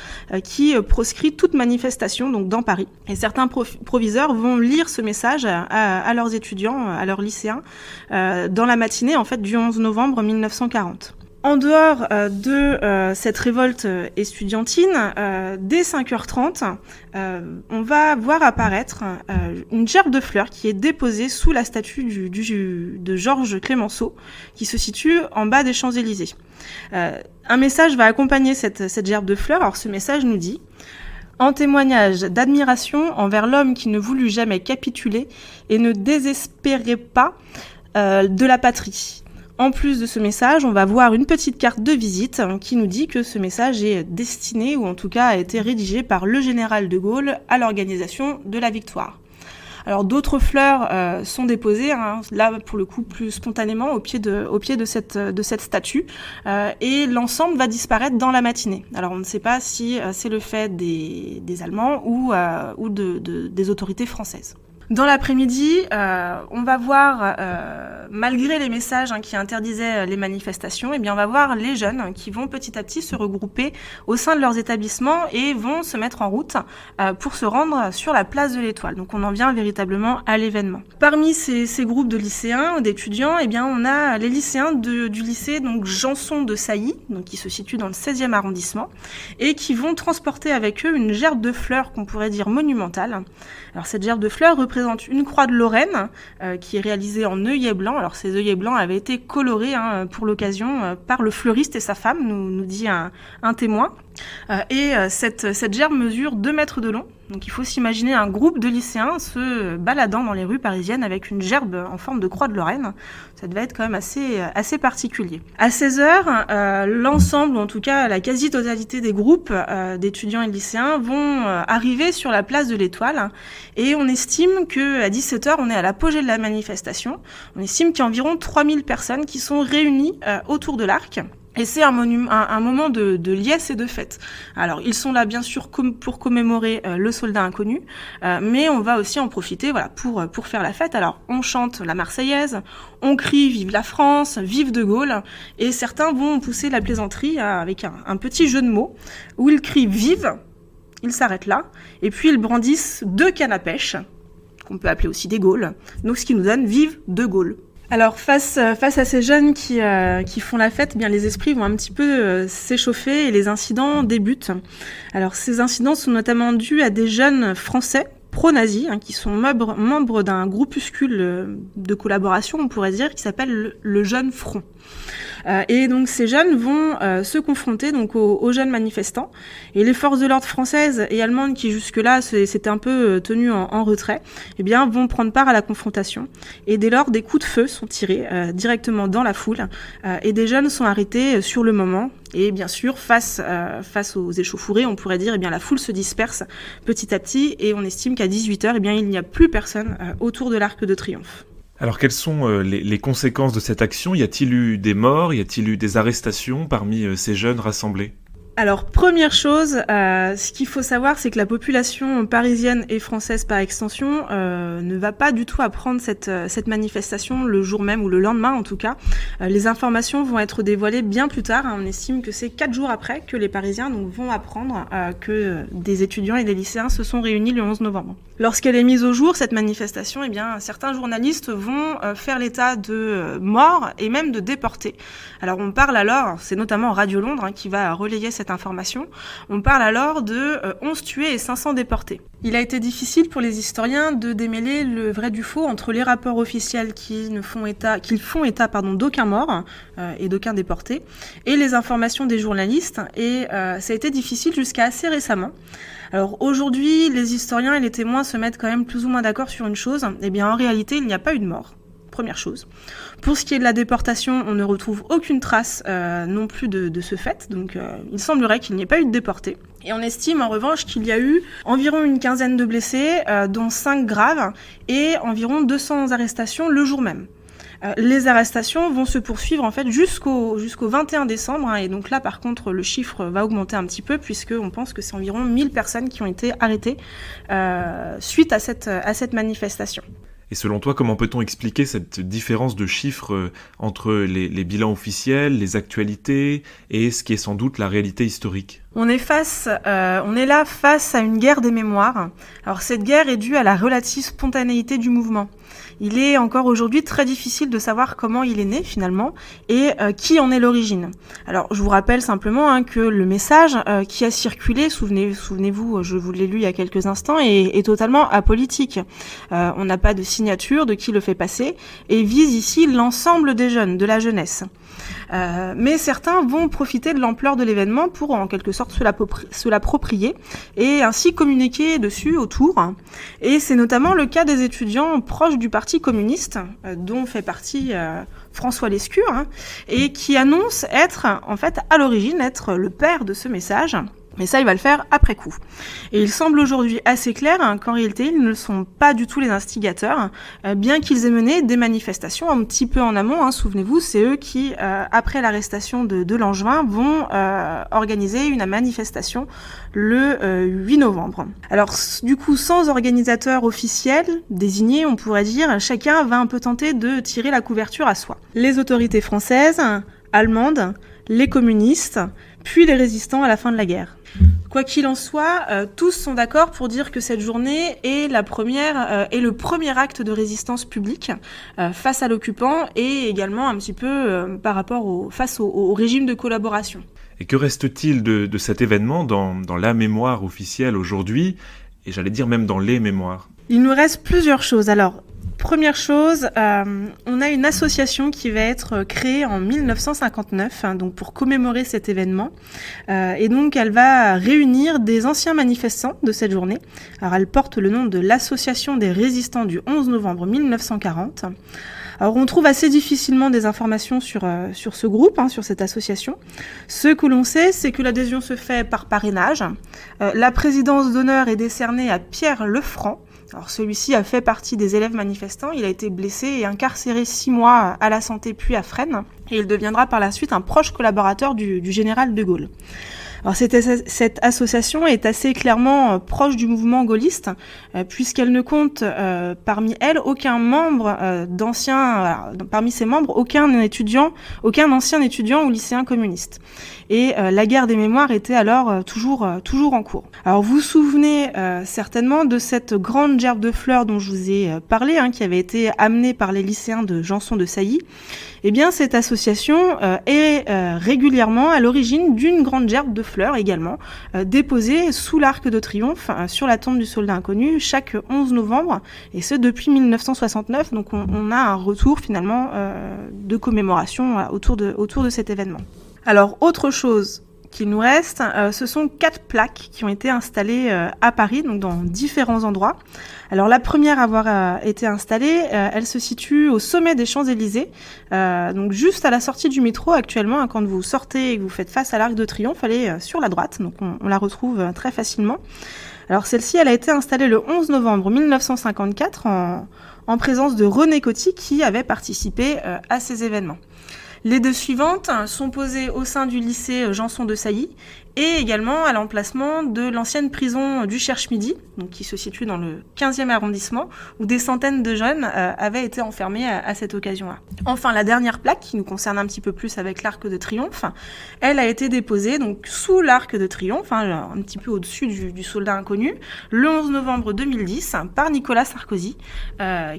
qui proscrit toute manifestation donc dans Paris. Et certains proviseurs vont lire ce message à leurs étudiants, à leurs lycéens, dans la matinée en fait du 11 novembre 1940. En dehors de cette révolte estudiantine, dès 5h30, on va voir apparaître une gerbe de fleurs qui est déposée sous la statue de Georges Clemenceau, qui se situe en bas des Champs-Élysées. Un message va accompagner cette gerbe de fleurs. Alors ce message nous dit: en témoignage d'admiration envers l'homme qui ne voulut jamais capituler et ne désespérait pas de la patrie. En plus de ce message, on va voir une petite carte de visite qui nous dit que ce message est destiné, ou en tout cas a été rédigé par le général de Gaulle à l'organisation de la victoire. Alors d'autres fleurs sont déposées, là pour le coup plus spontanément au pied de cette statue, et l'ensemble va disparaître dans la matinée. Alors on ne sait pas si c'est le fait des Allemands ou des autorités françaises. Dans l'après-midi, on va voir, malgré les messages qui interdisaient les manifestations, eh bien on va voir les jeunes qui vont petit à petit se regrouper au sein de leurs établissements et vont se mettre en route pour se rendre sur la place de l'Étoile. Donc on en vient véritablement à l'événement. Parmi ces groupes de lycéens ou d'étudiants, eh bien on a les lycéens du lycée donc Janson de Sailly, donc qui se situe dans le 16e arrondissement, et qui vont transporter avec eux une gerbe de fleurs qu'on pourrait dire monumentale. Alors cette gerbe de fleurs représente une croix de Lorraine qui est réalisée en œillet blanc. Alors ces œillets blancs avaient été colorés pour l'occasion par le fleuriste et sa femme, nous dit un témoin. Cette gerbe mesure 2 mètres de long. Donc il faut s'imaginer un groupe de lycéens se baladant dans les rues parisiennes avec une gerbe en forme de croix de Lorraine. Ça devait être quand même assez particulier. À 16h, l'ensemble, ou en tout cas la quasi-totalité des groupes d'étudiants et de lycéens vont arriver sur la place de l'Étoile. Et on estime qu'à 17h, on est à l'apogée de la manifestation. On estime qu'il y a environ 3000 personnes qui sont réunies autour de l'arc. Et c'est un moment de liesse et de fête. Alors, ils sont là, bien sûr, pour commémorer le soldat inconnu, mais on va aussi en profiter, voilà, pour faire la fête. Alors, on chante la Marseillaise, on crie « Vive la France »,« Vive de Gaulle », et certains vont pousser la plaisanterie avec un petit jeu de mots, où ils crient « Vive », ils s'arrêtent là, et puis ils brandissent 2 cannes à pêche, qu'on peut appeler aussi des Gaules, donc ce qui nous donne « Vive de Gaulle ». Alors face à ces jeunes qui font la fête, eh bien les esprits vont un petit peu s'échauffer et les incidents débutent. Alors ces incidents sont notamment dus à des jeunes français pro-nazis qui sont membres d'un groupuscule de collaboration, on pourrait dire, qui s'appelle le Jeune Front. Et donc ces jeunes vont se confronter donc aux jeunes manifestants, et les forces de l'ordre françaises et allemandes qui jusque-là s'étaient un peu tenues en retrait, eh bien vont prendre part à la confrontation, et dès lors des coups de feu sont tirés directement dans la foule, et des jeunes sont arrêtés sur le moment. Et bien sûr, face aux échauffourées, on pourrait dire, eh bien la foule se disperse petit à petit, et on estime qu'à 18h, eh bien il n'y a plus personne autour de l'Arc de Triomphe. Alors quelles sont les conséquences de cette action ? Y a-t-il eu des morts ? Y a-t-il eu des arrestations parmi ces jeunes rassemblés ? Alors, première chose, ce qu'il faut savoir, c'est que la population parisienne et française par extension ne va pas du tout apprendre cette manifestation le jour même ou le lendemain en tout cas. Les informations vont être dévoilées bien plus tard. On estime que c'est 4 jours après que les Parisiens vont apprendre que des étudiants et des lycéens se sont réunis le 11 novembre. Lorsqu'elle est mise au jour, cette manifestation, eh bien, certains journalistes vont faire l'état de morts et même de déportés. Alors on parle alors, c'est notamment Radio Londres qui va relayer cette information, on parle alors de 11 tués et 500 déportés. Il a été difficile pour les historiens de démêler le vrai du faux entre les rapports officiels qui font état d'aucun mort et d'aucun déporté, et les informations des journalistes, et ça a été difficile jusqu'à assez récemment. Alors aujourd'hui, les historiens et les témoins se mettent quand même plus ou moins d'accord sur une chose, eh bien en réalité, il n'y a pas eu de mort. Première chose. Pour ce qui est de la déportation, on ne retrouve aucune trace non plus de ce fait, donc il semblerait qu'il n'y ait pas eu de déportés. Et on estime en revanche qu'il y a eu environ une quinzaine de blessés, dont 5 graves, et environ 200 arrestations le jour même. Les arrestations vont se poursuivre en fait jusqu'au 21 décembre, et donc là par contre le chiffre va augmenter un petit peu, puisqu'on pense que c'est environ 1000 personnes qui ont été arrêtées suite à cette manifestation. Et selon toi, comment peut-on expliquer cette différence de chiffres entre les bilans officiels, les actualités et ce qui est sans doute la réalité historique ? On est là face à une guerre des mémoires. Alors cette guerre est due à la relative spontanéité du mouvement. Il est encore aujourd'hui très difficile de savoir comment il est né finalement et qui en est l'origine. Alors je vous rappelle simplement que le message qui a circulé, souvenez-vous, je vous l'ai lu il y a quelques instants, est totalement apolitique. On n'a pas de signature de qui le fait passer et vise ici l'ensemble des jeunes, de la jeunesse. Mais certains vont profiter de l'ampleur de l'événement pour en quelque sorte se l'approprier et ainsi communiquer dessus autour. Et c'est notamment le cas des étudiants proches du Parti communiste, dont fait partie François Lescure, et qui annonce être en fait à l'origine le père de ce message. Mais ça, il va le faire après coup. Et il semble aujourd'hui assez clair qu'en réalité, ils ne sont pas du tout les instigateurs, bien qu'ils aient mené des manifestations un petit peu en amont. Souvenez-vous, c'est eux qui, après l'arrestation de Langevin, vont organiser une manifestation le 8 novembre. Alors, du coup, sans organisateur officiel désigné, on pourrait dire, chacun va un peu tenter de tirer la couverture à soi. Les autorités françaises, allemandes, les communistes, puis les résistants à la fin de la guerre. Quoi qu'il en soit, tous sont d'accord pour dire que cette journée est le premier acte de résistance publique face à l'occupant et également un petit peu par rapport face au régime de collaboration. Et que reste-t-il de cet événement dans la mémoire officielle aujourd'hui, et j'allais dire même dans les mémoires? Il nous reste plusieurs choses. Alors, première chose, on a une association qui va être créée en 1959, donc pour commémorer cet événement. Et donc, elle va réunir des anciens manifestants de cette journée. Alors, elle porte le nom de l'Association des résistants du 11 novembre 1940. Alors, on trouve assez difficilement des informations sur ce groupe, sur cette association. Ce que l'on sait, c'est que l'adhésion se fait par parrainage. La présidence d'honneur est décernée à Pierre Lefranc. Alors celui-ci a fait partie des élèves manifestants, il a été blessé et incarcéré 6 mois à la Santé puis à Fresnes, et il deviendra par la suite un proche collaborateur du général de Gaulle. Alors cette association est assez clairement proche du mouvement gaulliste, puisqu'elle ne compte parmi elles aucun membre parmi ses membres, aucun ancien étudiant ou lycéen communiste. Et la guerre des mémoires était alors toujours en cours. Alors vous vous souvenez certainement de cette grande gerbe de fleurs dont je vous ai parlé, qui avait été amenée par les lycéens de Janson de Sailly. Eh bien, cette association est régulièrement à l'origine d'une grande gerbe de fleurs également, déposée sous l'Arc de Triomphe sur la tombe du soldat inconnu chaque 11 novembre, et ce depuis 1969. Donc on a un retour finalement de commémoration autour de cet événement. Alors, autre chose qu'il nous reste, ce sont 4 plaques qui ont été installées à Paris, donc dans différents endroits. Alors la première à avoir été installée, elle se situe au sommet des Champs-Élysées, donc juste à la sortie du métro actuellement. Quand vous sortez et que vous faites face à l'Arc de Triomphe, elle est sur la droite, donc on la retrouve très facilement. Alors celle-ci, elle a été installée le 11 novembre 1954 en présence de René Coty qui avait participé à ces événements. Les 2 suivantes sont posées au sein du lycée Janson de Sailly et également à l'emplacement de l'ancienne prison du Cherche-Midi, donc qui se situe dans le 15e arrondissement, où des centaines de jeunes avaient été enfermés à cette occasion-là. Enfin, la dernière plaque, qui nous concerne un petit peu plus avec l'Arc de Triomphe, elle a été déposée donc sous l'Arc de Triomphe, un petit peu au-dessus du soldat inconnu, le 11 novembre 2010, par Nicolas Sarkozy,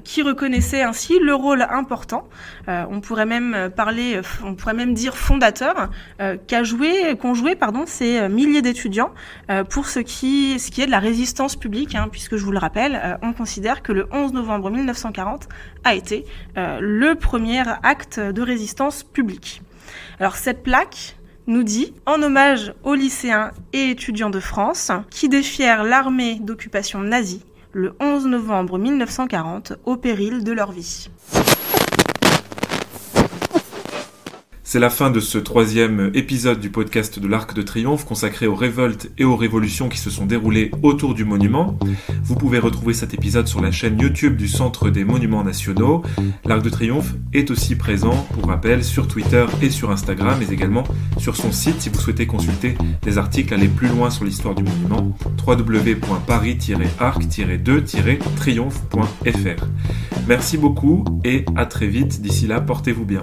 qui reconnaissait ainsi le rôle important, on pourrait même dire fondateur, qu'ont joué ces milliers d'étudiants pour ce qui est de la résistance publique, puisque je vous le rappelle, on considère que le 11 novembre 1940 a été le premier acte de résistance publique. Alors cette plaque nous dit « En hommage aux lycéens et étudiants de France qui défièrent l'armée d'occupation nazie le 11 novembre 1940 au péril de leur vie ». C'est la fin de ce 3e épisode du podcast de l'Arc de Triomphe consacré aux révoltes et aux révolutions qui se sont déroulées autour du monument. Vous pouvez retrouver cet épisode sur la chaîne YouTube du Centre des Monuments Nationaux. L'Arc de Triomphe est aussi présent, pour rappel, sur Twitter et sur Instagram, mais également sur son site si vous souhaitez consulter des articles, aller plus loin sur l'histoire du monument, www.paris-arc-2-triomphe.fr. Merci beaucoup et à très vite. D'ici là, portez-vous bien.